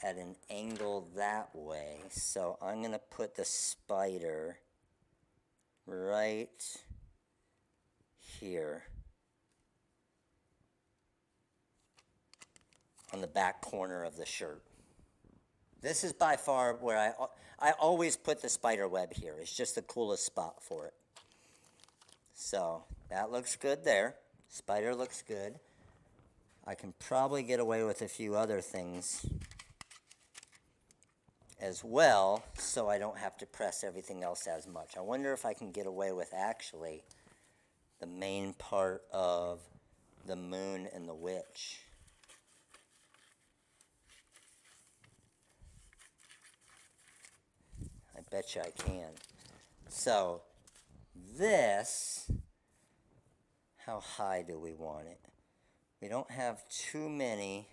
at an angle that way. So I'm going to put the spider right here on the back corner of the shirt. This is by far where I always put the spider web here. It's just the coolest spot for it. So that looks good there. Spider looks good. I can probably get away with a few other things as well, so I don't have to press everything else as much. I wonder if I can get away with actually the main part of the moon and the witch. I bet you I can. So this, how high do we want it? We don't have too many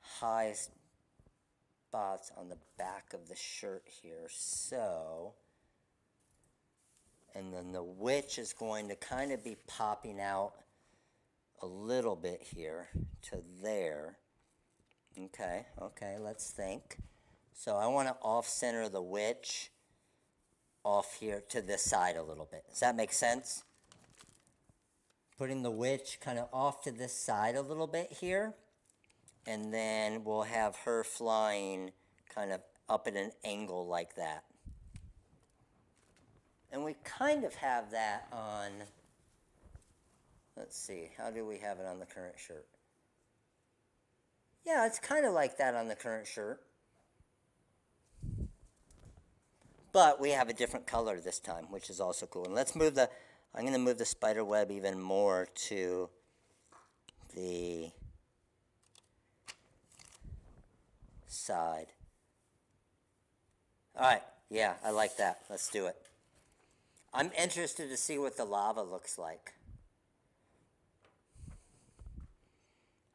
high spots on the back of the shirt here, so, and then the witch is going to kind of be popping out a little bit here to there. Okay, let's think. So I want to off-center the witch off here to this side a little bit. Does that make sense? Putting the witch kind of off to this side a little bit here. And then we'll have her flying kind of up at an angle like that. And we kind of have that on, let's see, how do we have it on the current shirt? Yeah, it's kind of like that on the current shirt. But we have a different color this time, which is also cool. And let's move I'm going to move the spider web even more to the side. All right, yeah, I like that. Let's do it. I'm interested to see what the lava looks like.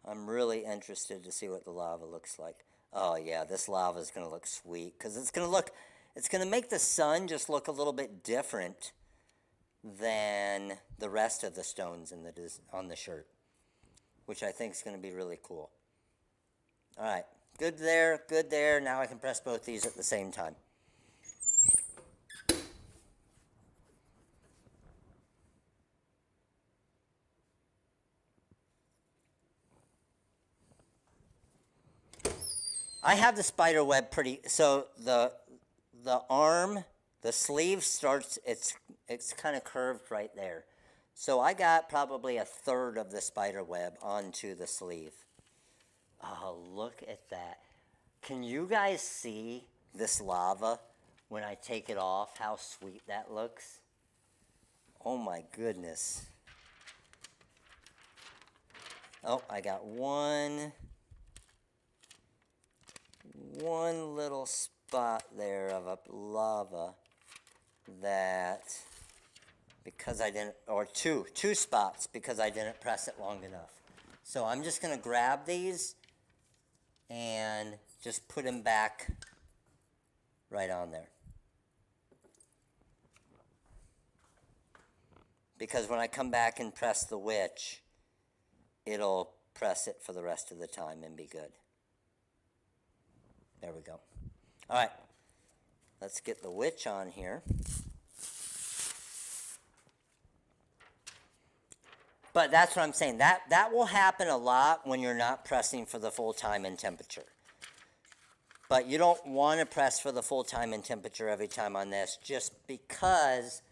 I'm really interested to see what the lava looks like. Oh yeah, this lava is going to look sweet because it's going to make the sun just look a little bit different than the rest of the stones on the shirt, which I think is going to be really cool. All right, good there, good there. Now I can press both these at the same time. I have the spider web so the arm, the sleeve starts, it's kind of curved right there. So I got probably a third of the spider web onto the sleeve. Oh, look at that. Can you guys see this lava when I take it off, how sweet that looks? Oh my goodness. Oh, I got one little spot there of a lava that, because I didn't, or two spots because I didn't press it long enough. So I'm just going to grab these and just put them back right on there. Because when I come back and press the witch, it'll press it for the rest of the time and be good. There we go. All right, let's get the witch on here. But that's what I'm saying. That will happen a lot when you're not pressing for the full time and temperature. But you don't want to press for the full time and temperature every time on this, just because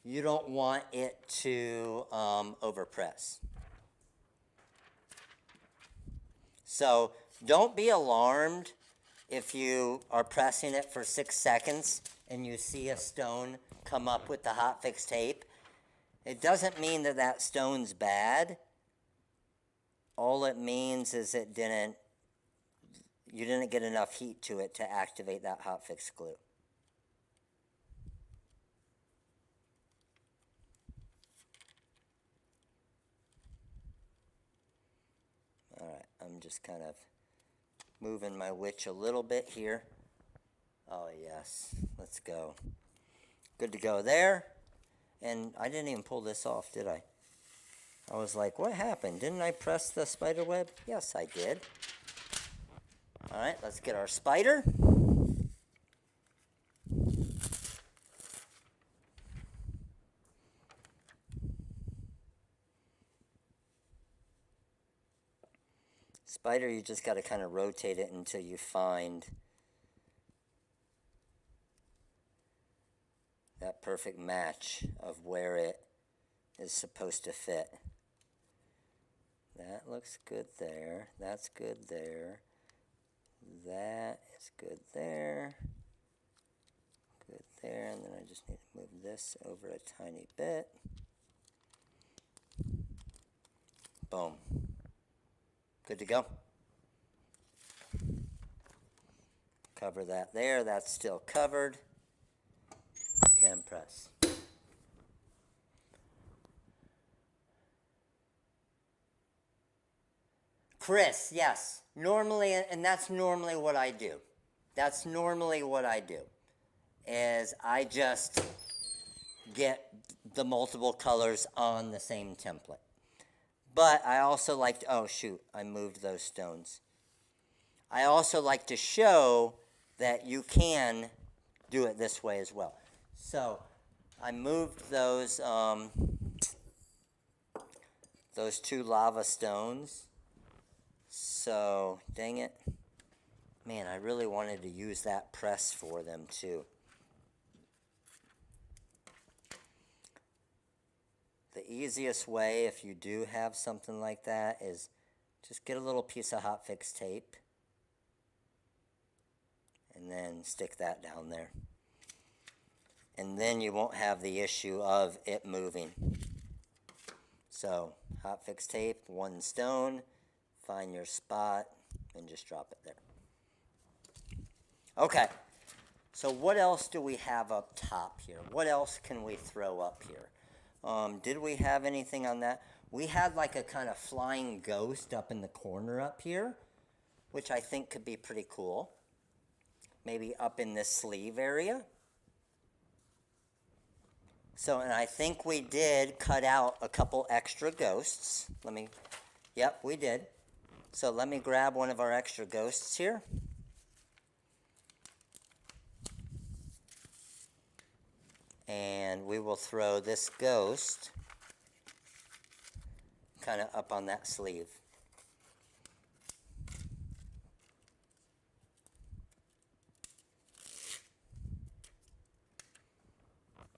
you don't want it to overpress. So don't be alarmed if you are pressing it for 6 seconds and you see a stone come up with the hotfix tape. It doesn't mean that that stone's bad. All it means is you didn't get enough heat to it to activate that hotfix glue. All right, I'm just kind of moving my witch a little bit here. Oh yes, let's go. Good to go there. And I didn't even pull this off, did I? I was like, what happened? Didn't I press the spider web? Yes, I did. All right, let's get our spider. Spider, you just got to kind of rotate it until you find that perfect match of where it is supposed to fit. That looks good there. That's good there. That is good there. Good there. And then I just need to move this over a tiny bit. Boom. Good to go. Cover that there. That's still covered. And press. Chris, yes. Normally, and that's normally what I do. That's normally what I do. Is I just get the multiple colors on the same template. But I also like to, oh shoot, I moved those stones. I also like to show that you can do it this way as well. So I moved those two lava stones. So, dang it. Man, I really wanted to use that press for them too. The easiest way, if you do have something like that, is just get a little piece of hot fix tape and then stick that down there. And then you won't have the issue of it moving. So, hot fix tape, one stone, find your spot, and just drop it there. Okay, so what else do we have up top here? What else can we throw up here? Did we have anything on that? We had like a kind of flying ghost up in the corner up here, which I think could be pretty cool. Maybe up in this sleeve area. So, and I think we did cut out a couple extra ghosts. Yep, we did. So let me grab one of our extra ghosts here. And we will throw this ghost kind of up on that sleeve.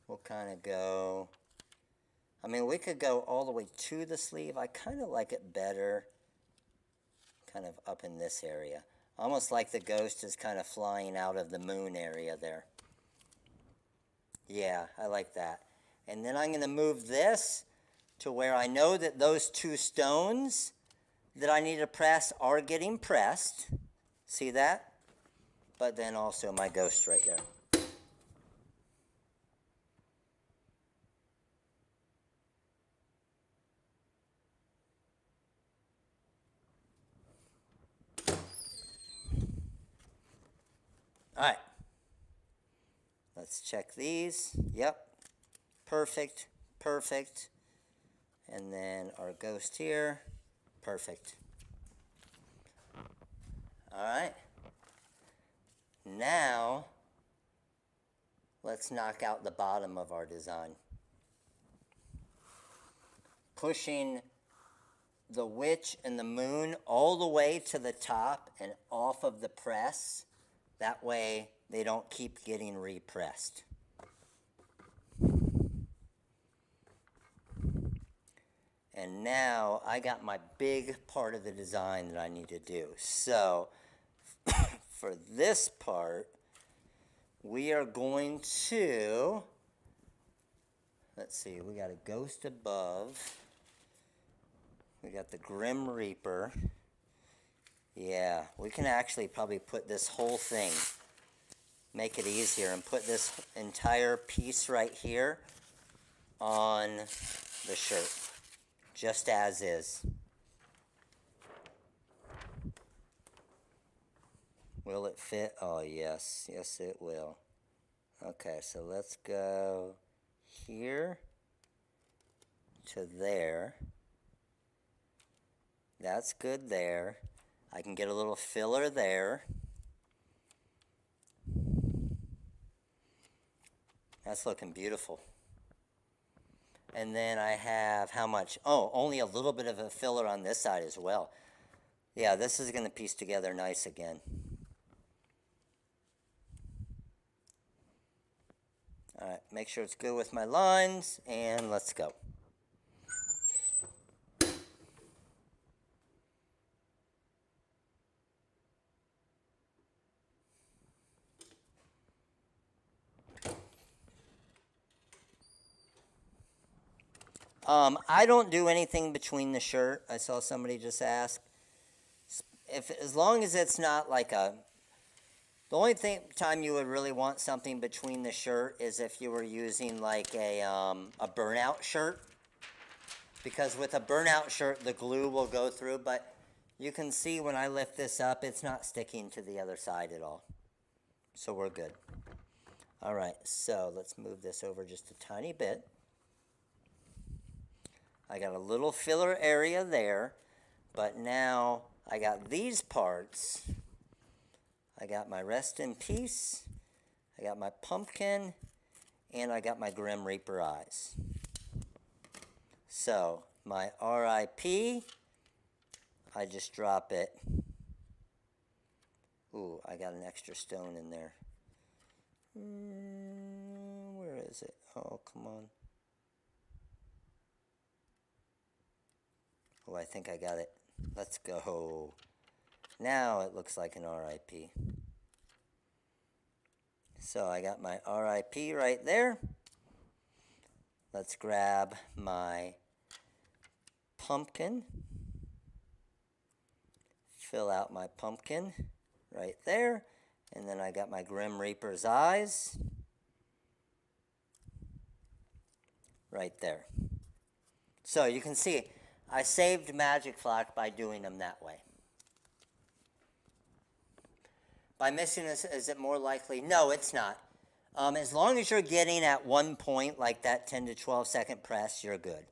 We'll kind of go, I mean, we could go all the way to the sleeve. I kind of like it better kind of up in this area. Almost like the ghost is kind of flying out of the moon area there. Yeah, I like that. And then I'm going to move this to where I know that those two stones that I need to press are getting pressed. See that? But then also my ghost right there. All right. Let's check these. Yep. Perfect. Perfect. And then our ghost here. Perfect. All right. Now, let's knock out the bottom of our design. Pushing the witch and the moon all the way to the top and off of the press. That way they don't keep getting repressed. And now I got my big part of the design that I need to do. So for this part, we are going to, let's see, we got a ghost above. We got the Grim Reaper. Yeah, we can actually probably put this whole thing, make it easier, and put this entire piece right here on the shirt, just as is. Will it fit? Oh, yes. Yes, it will. Okay, so let's go here to there. That's good there. I can get a little filler there. That's looking beautiful. And then I have how much? Oh, only a little bit of a filler on this side as well. Yeah, this is going to piece together nice again. All right, make sure it's good with my lines, and let's go. I don't do anything between the shirt. I saw somebody just ask. As long as it's not like the only time you would really want something between the shirt is if you were using like a burnout shirt. Because with a burnout shirt, the glue will go through, but you can see when I lift this up, it's not sticking to the other side at all. So we're good. All right, so let's move this over just a tiny bit. I got a little filler area there, but now I got these parts. I got my rest in peace, I got my pumpkin, and I got my Grim Reaper eyes. So my RIP, I just drop it. Ooh, I got an extra stone in there. Where is it? Oh, come on. Oh, I think I got it. Let's go. Now it looks like an RIP. So I got my RIP right there. Let's grab my pumpkin. Fill out my pumpkin right there. And then I got my Grim Reaper's eyes right there. So you can see I saved Magic Flock by doing them that way. By missing this, is it more likely? No, it's not. As long as you're getting at one point, like that 10 to 12 second press, you're good.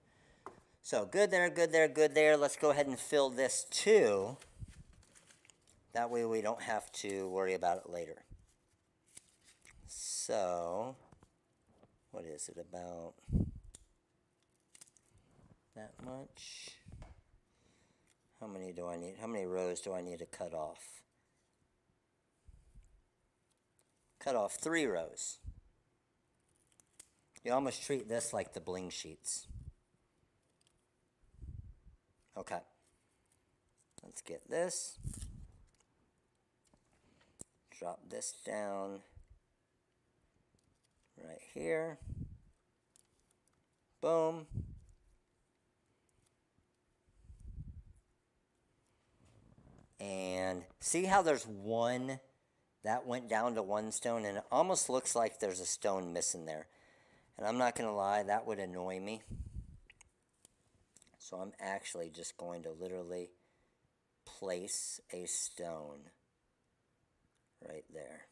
So good there, good there, good there. Let's go ahead and fill this too. That way we don't have to worry about it later. So, what is it about? That much? How many do I need? How many rows do I need to cut off? Cut off 3 rows. You almost treat this like the bling sheets. Okay. Let's get this. Drop this down right here. Boom. And see how there's one that went down to 1 stone, and it almost looks like there's a stone missing there. And I'm not going to lie, that would annoy me. So I'm actually just going to literally place a stone right there.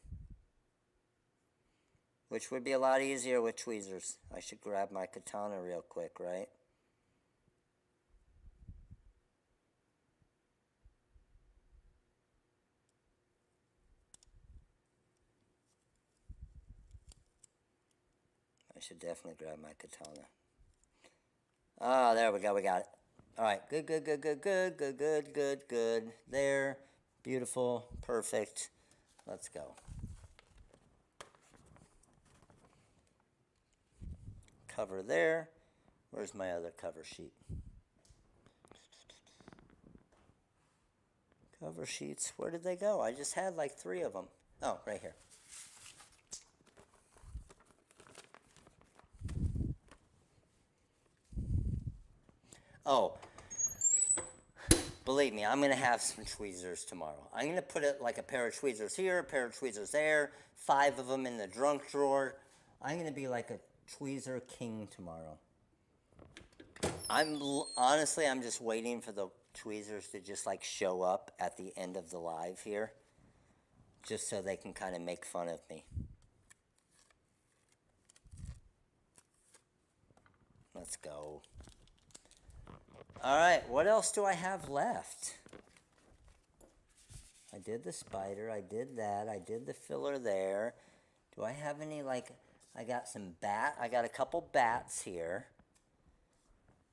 Which would be a lot easier with tweezers. I should grab my katana real quick, right? I should definitely grab my katana. Ah, there we go, we got it. All right, good, good, good, good, good, good, good, good, good. There, beautiful, perfect. Let's go. Cover there. Where's my other cover sheet? Cover sheets, where did they go? I just had like 3 of them. Oh, right here. Oh, believe me, I'm going to have some tweezers tomorrow. I'm going to put it like a pair of tweezers here, a pair of tweezers there, 5 of them in the drunk drawer. I'm going to be like a tweezer king tomorrow. Honestly, I'm just waiting for the tweezers to just like show up at the end of the live here, just so they can kind of make fun of me. Let's go. All right, what else do I have left? I did the spider, I did that, I did the filler there. Do I have any, like, I got a couple bats here.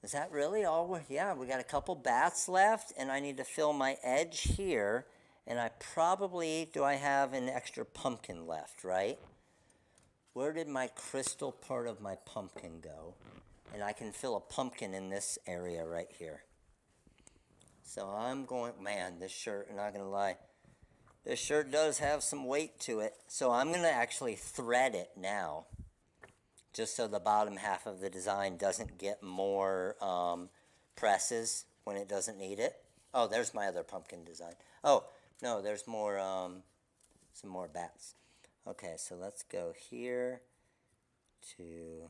Is that really all yeah, we got a couple bats left, and I need to fill my edge here, and do I have an extra pumpkin left, right? Where did my crystal part of my pumpkin go? And I can fill a pumpkin in this area right here. So I'm going, man, this shirt, I'm not gonna lie, this shirt does have some weight to it. So I'm gonna actually thread it now, just so the bottom half of the design doesn't get more presses when it doesn't need it. Oh, there's my other pumpkin design. Oh, no, there's more, some more bats. Okay, so let's go here to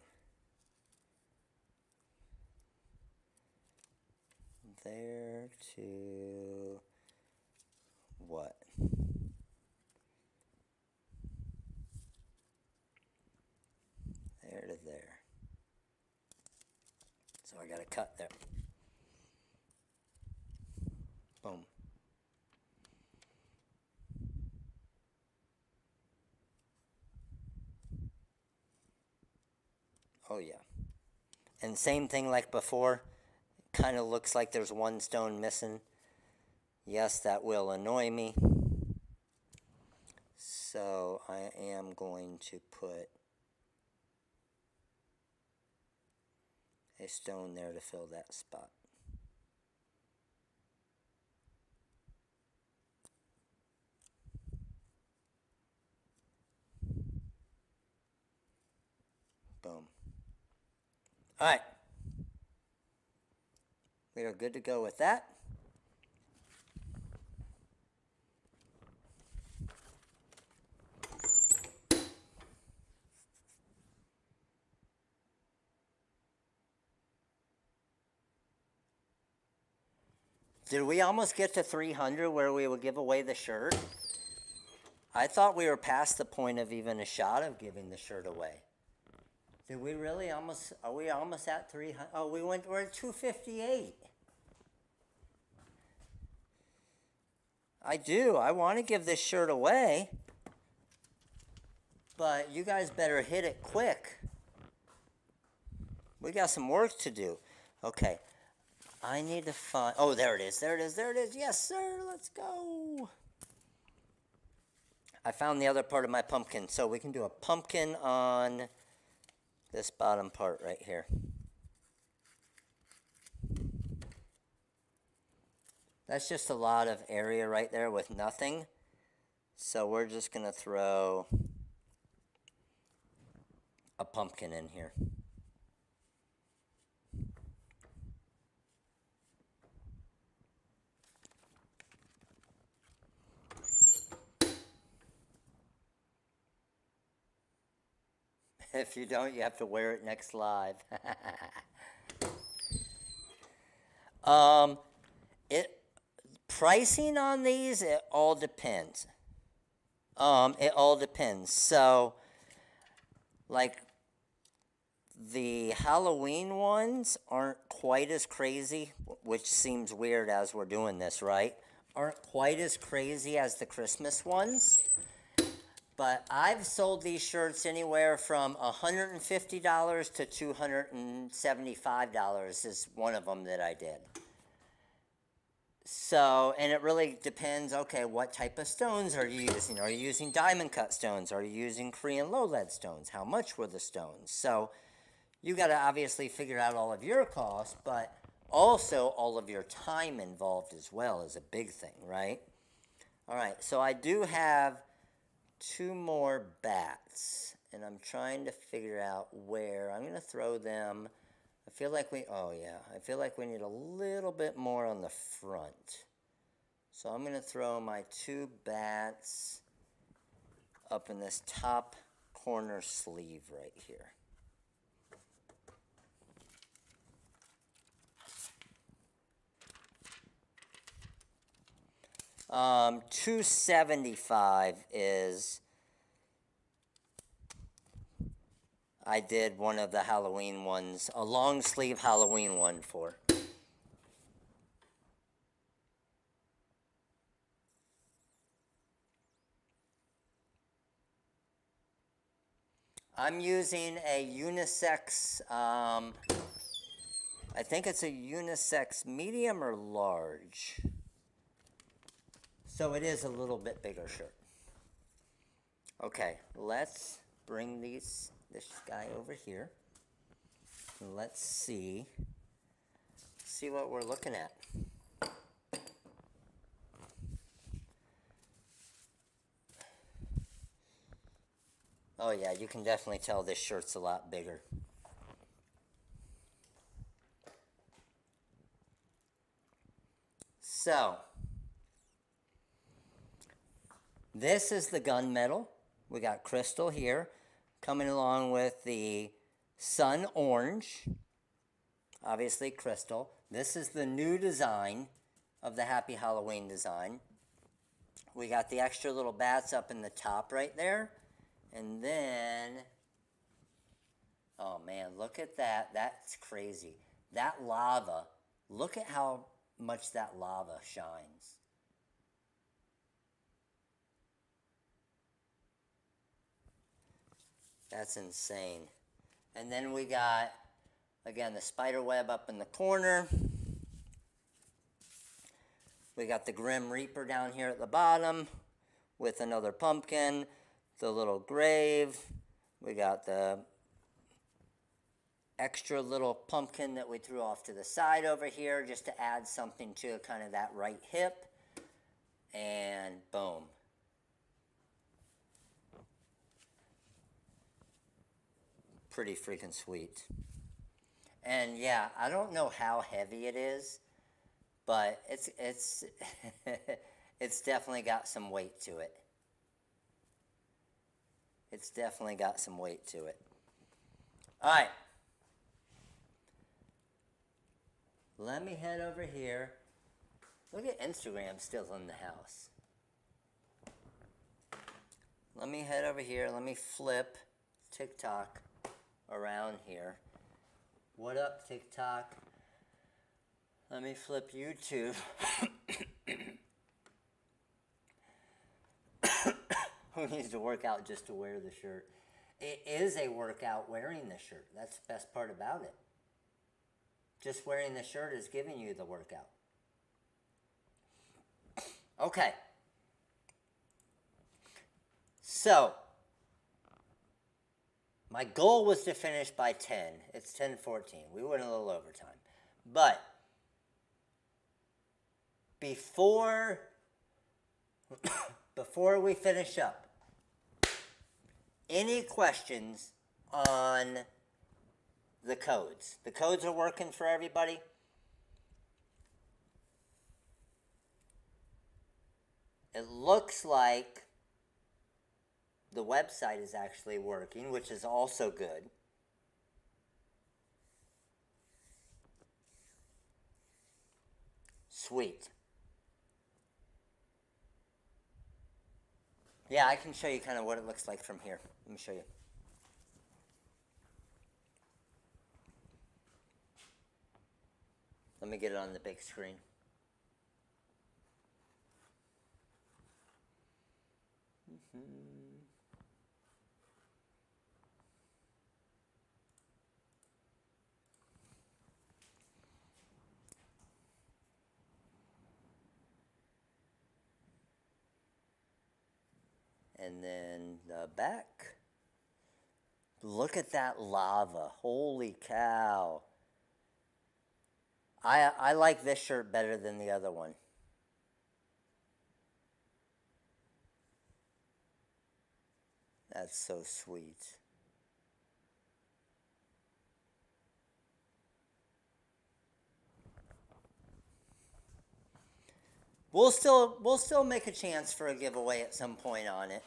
there to what? There to there. So I got to cut there. Boom. Oh yeah. And same thing like before. Kind of looks like there's one stone missing. Yes, that will annoy me. So I am going to put a stone there to fill that spot. Boom. All right. We are good to go with that. Did we almost get to 300 where we would give away the shirt? I thought we were past the point of even a shot of giving the shirt away. Did we really almost, are we almost at 300? Oh, we're at 258. I want to give this shirt away. But you guys better hit it quick. We got some work to do. Okay. I need to find, oh, there it is, there it is, there it is. Yes, sir, let's go. I found the other part of my pumpkin, so we can do a pumpkin on this bottom part right here. That's just a lot of area right there with nothing. So we're just going to throw a pumpkin in here. If you don't, you have to wear it next live. Pricing on these, it all depends. It all depends. So, like, the Halloween ones aren't quite as crazy, which seems weird as we're doing this, right? Aren't quite as crazy as the Christmas ones. But I've sold these shirts anywhere from $150 to $275 is one of them that I did. So, and it really depends, okay, what type of stones are you using? Are you using diamond cut stones? Are you using Korean low lead stones? How much were the stones? So, you got to obviously figure out all of your costs, but also all of your time involved as well is a big thing, right? All right, so I do have 2 more bats, and I'm trying to figure out where. I'm going to throw them. I feel like I feel like we need a little bit more on the front. So I'm going to throw my 2 bats up in this top corner sleeve right here. $275 is, I did one of the Halloween ones, a long sleeve Halloween one for. I'm using a unisex, I think it's a unisex medium or large. So it is a little bit bigger shirt. Okay, let's bring this guy over here. Let's see what we're looking at. Oh yeah, you can definitely tell this shirt's a lot bigger. So, this is the gunmetal. We got crystal here, coming along with the sun orange, obviously crystal. This is the new design of the Happy Halloween design. We got the extra little bats up in the top right there. And then, oh man, look at that. That's crazy. That lava, look at how much that lava shines. That's insane. And then we got, again, the spider web up in the corner. We got the Grim Reaper down here at the bottom with another pumpkin, the little grave. We got the extra little pumpkin that we threw off to the side over here just to add something to kind of that right hip. And boom. Pretty freaking sweet. And yeah, I don't know how heavy it is, but it's it's definitely got some weight to it. It's definitely got some weight to it. All right. Let me head over here. Look at Instagram still in the house. Let me head over here. Let me flip TikTok around here. What up, TikTok? Let me flip YouTube. Who needs to work out just to wear the shirt? It is a workout wearing the shirt. That's the best part about it. Just wearing the shirt is giving you the workout. Okay. So, my goal was to finish by 10. It's 10:14. We went a little overtime. But before we finish up, any questions on the codes? The codes are working for everybody? It looks like the website is actually working, which is also good. Sweet. Yeah, I can show you kind of what it looks like from here. Let me show you. Let me get it on the big screen. And then the back. Look at that lava. Holy cow. I like this shirt better than the other one. That's so sweet. We'll still make a chance for a giveaway at some point on it.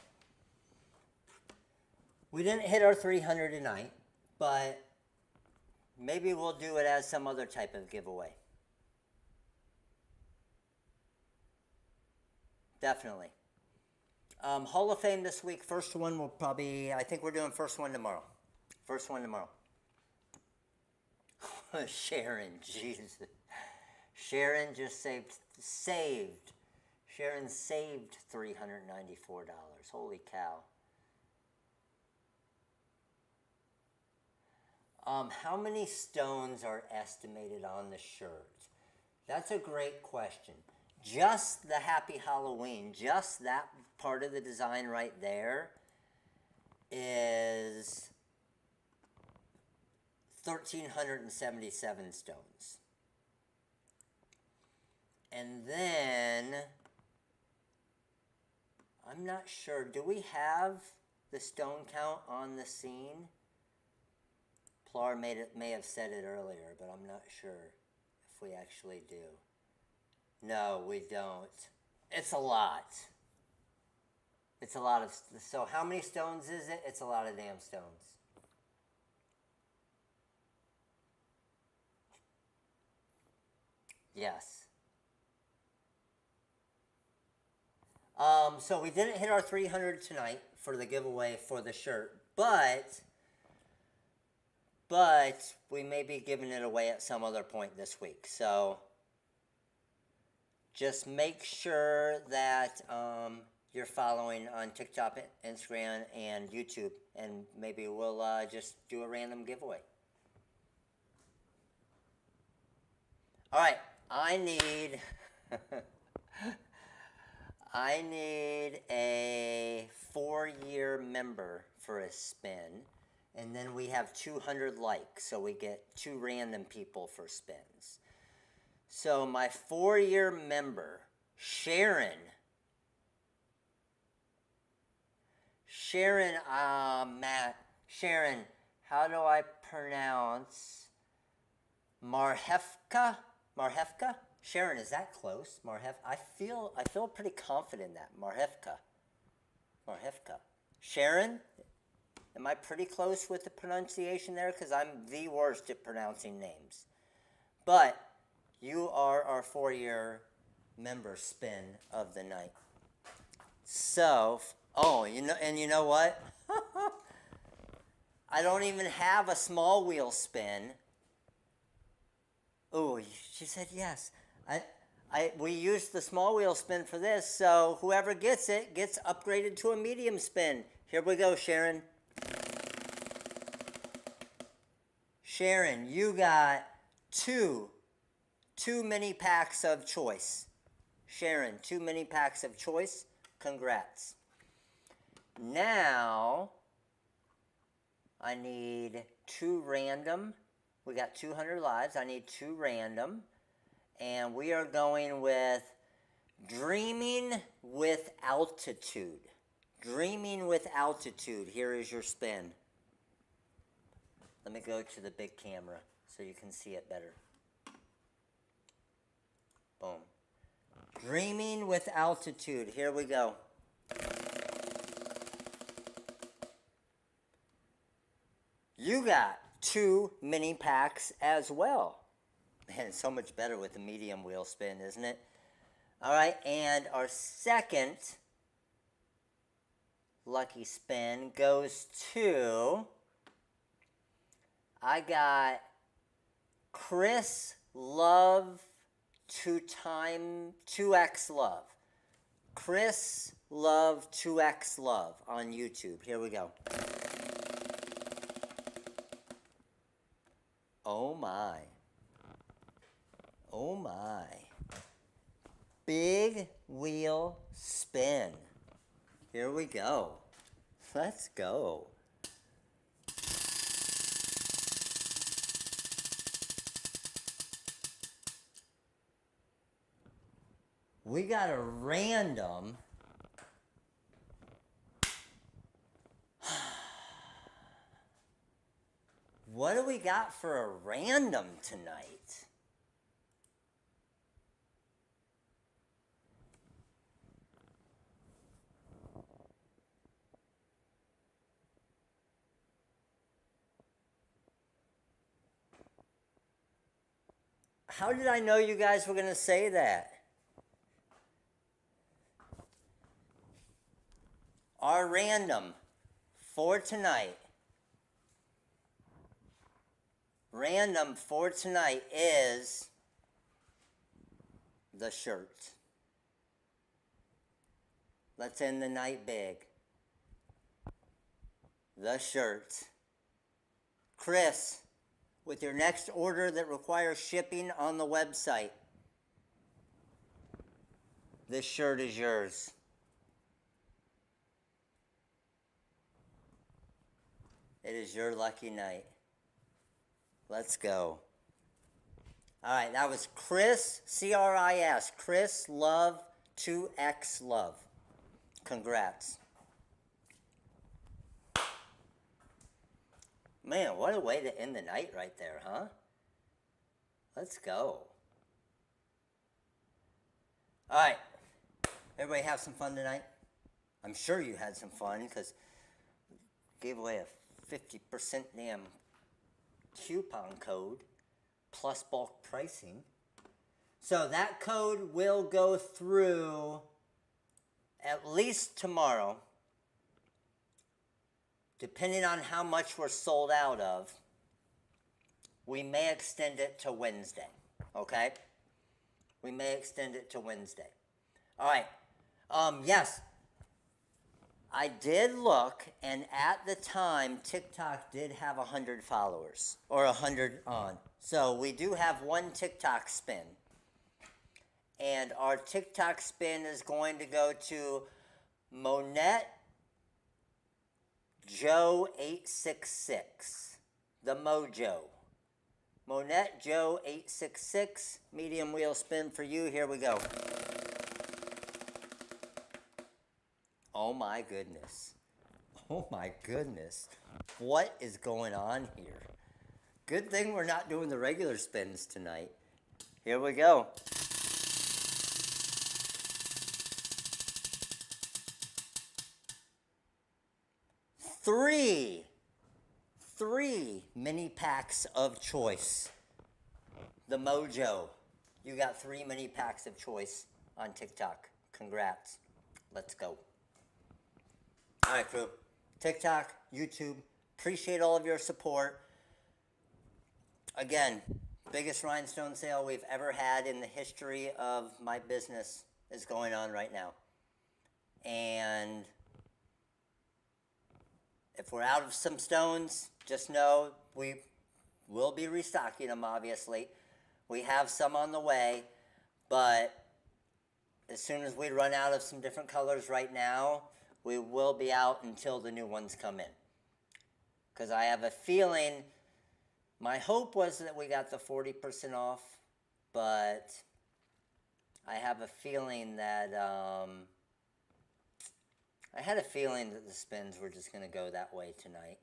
We didn't hit our 300 tonight, but maybe we'll do it as some other type of giveaway. Definitely. Hall of Fame this week. First one will probably, I think we're doing first one tomorrow. First one tomorrow. Sharon, Jesus. Sharon just saved. Sharon saved $394. Holy cow. How many stones are estimated on the shirt? That's a great question. Just the Happy Halloween, just that part of the design right there is 1,377 stones. And then, I'm not sure, do we have the stone count on the scene? Plar may have said it earlier, but I'm not sure if we actually do. No, we don't. It's a lot. It's a lot of, so how many stones is it? It's a lot of damn stones. Yes. So we didn't hit our 300 tonight for the giveaway for the shirt, but we may be giving it away at some other point this week. So just make sure that you're following on TikTok, Instagram, and YouTube, and maybe we'll just do a random giveaway. All right, I need I need a 4-year member for a spin, and then we have 200 likes, so we get 2 random people for spins. So my 4-year member, Sharon, Matt, Sharon, how do I pronounce Marhefka? Marhefka? Sharon, is that close? I feel pretty confident in that. Marhefka. Sharon, am I pretty close with the pronunciation there? Because I'm the worst at pronouncing names. But you are our 4-year member spin of the night. So, you know what? I don't even have a small wheel spin. Oh, she said yes. We used the small wheel spin for this, so whoever gets it gets upgraded to a medium spin. Here we go, Sharon. Sharon, you got two mini packs of choice. Sharon, 2 mini packs of choice. Congrats. Now, I need 2 random. We got 200 lives. I need 2 random. And we are going with Dreaming with Altitude. Dreaming with Altitude. Here is your spin. Let me go to the big camera so you can see it better. Boom. Dreaming with Altitude. Here we go. You got 2 mini packs as well. Man, it's so much better with the medium wheel spin, isn't it? All right, and our second lucky spin goes to, I got Chris Love 2x Love. Chris Love 2x Love on YouTube. Here we go. Oh my. Oh my. Big wheel spin. Here we go. Let's go. We got a random. What do we got for a random tonight? How did I know you guys were going to say that? Our random for tonight. Random for tonight is the shirt. Let's end the night big. The shirt. Chris, with your next order that requires shipping on the website. This shirt is yours. It is your lucky night. Let's go. All right, that was Chris, C-R-I-S, Chris Love, 2X Love. Congrats. Man, what a way to end the night right there, huh? Let's go. All right, everybody have some fun tonight? I'm sure you had some fun because we gave away a 50% damn coupon code plus bulk pricing. So that code will go through at least tomorrow, depending on how much we're sold out of. We may extend it to Wednesday, okay? We may extend it to Wednesday. All right. Yes, I did look, and at the time, TikTok did have 100 followers, or 100 on. So we do have one TikTok spin. And our TikTok spin is going to go to Monette Joe 866, the Mojo. Monette Joe 866, medium wheel spin for you. Here we go. Oh my goodness. Oh my goodness. What is going on here? Good thing we're not doing the regular spins tonight. Here we go. Three mini packs of choice. The Mojo. You got 3 mini packs of choice on TikTok. Congrats. Let's go. All right, crew. TikTok, YouTube, appreciate all of your support. Again, biggest rhinestone sale we've ever had in the history of my business is going on right now. And if we're out of some stones, just know we will be restocking them, obviously. We have some on the way, but as soon as we run out of some different colors right now, we will be out until the new ones come in. Because I have a feeling, my hope was that we got the 40% off, but I have a feeling that, I had a feeling that the spins were just going to go that way tonight.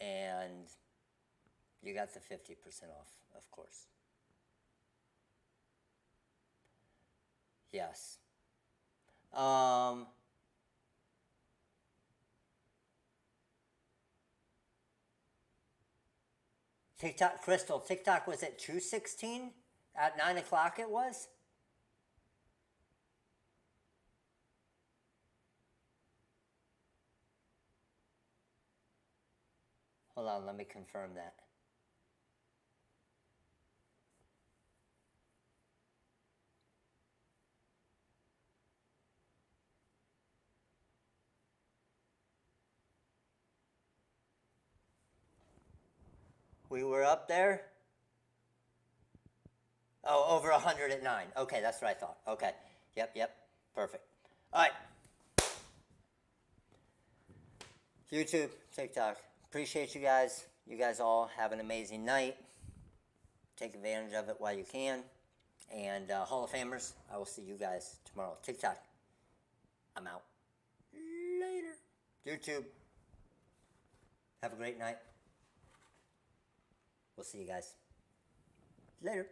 And you got the 50% off, of course. Yes. TikTok, Crystal, TikTok was at 2:16? At 9 o'clock it was? Hold on, let me confirm that. We were up there? Oh, over 100 at 9. Okay, that's what I thought. Okay. Yep. Perfect. All right. YouTube, TikTok. Appreciate you guys. You guys all have an amazing night. Take advantage of it while you can. And Hall of Famers, I will see you guys tomorrow. TikTok, I'm out. Later. YouTube, have a great night. We'll see you guys later.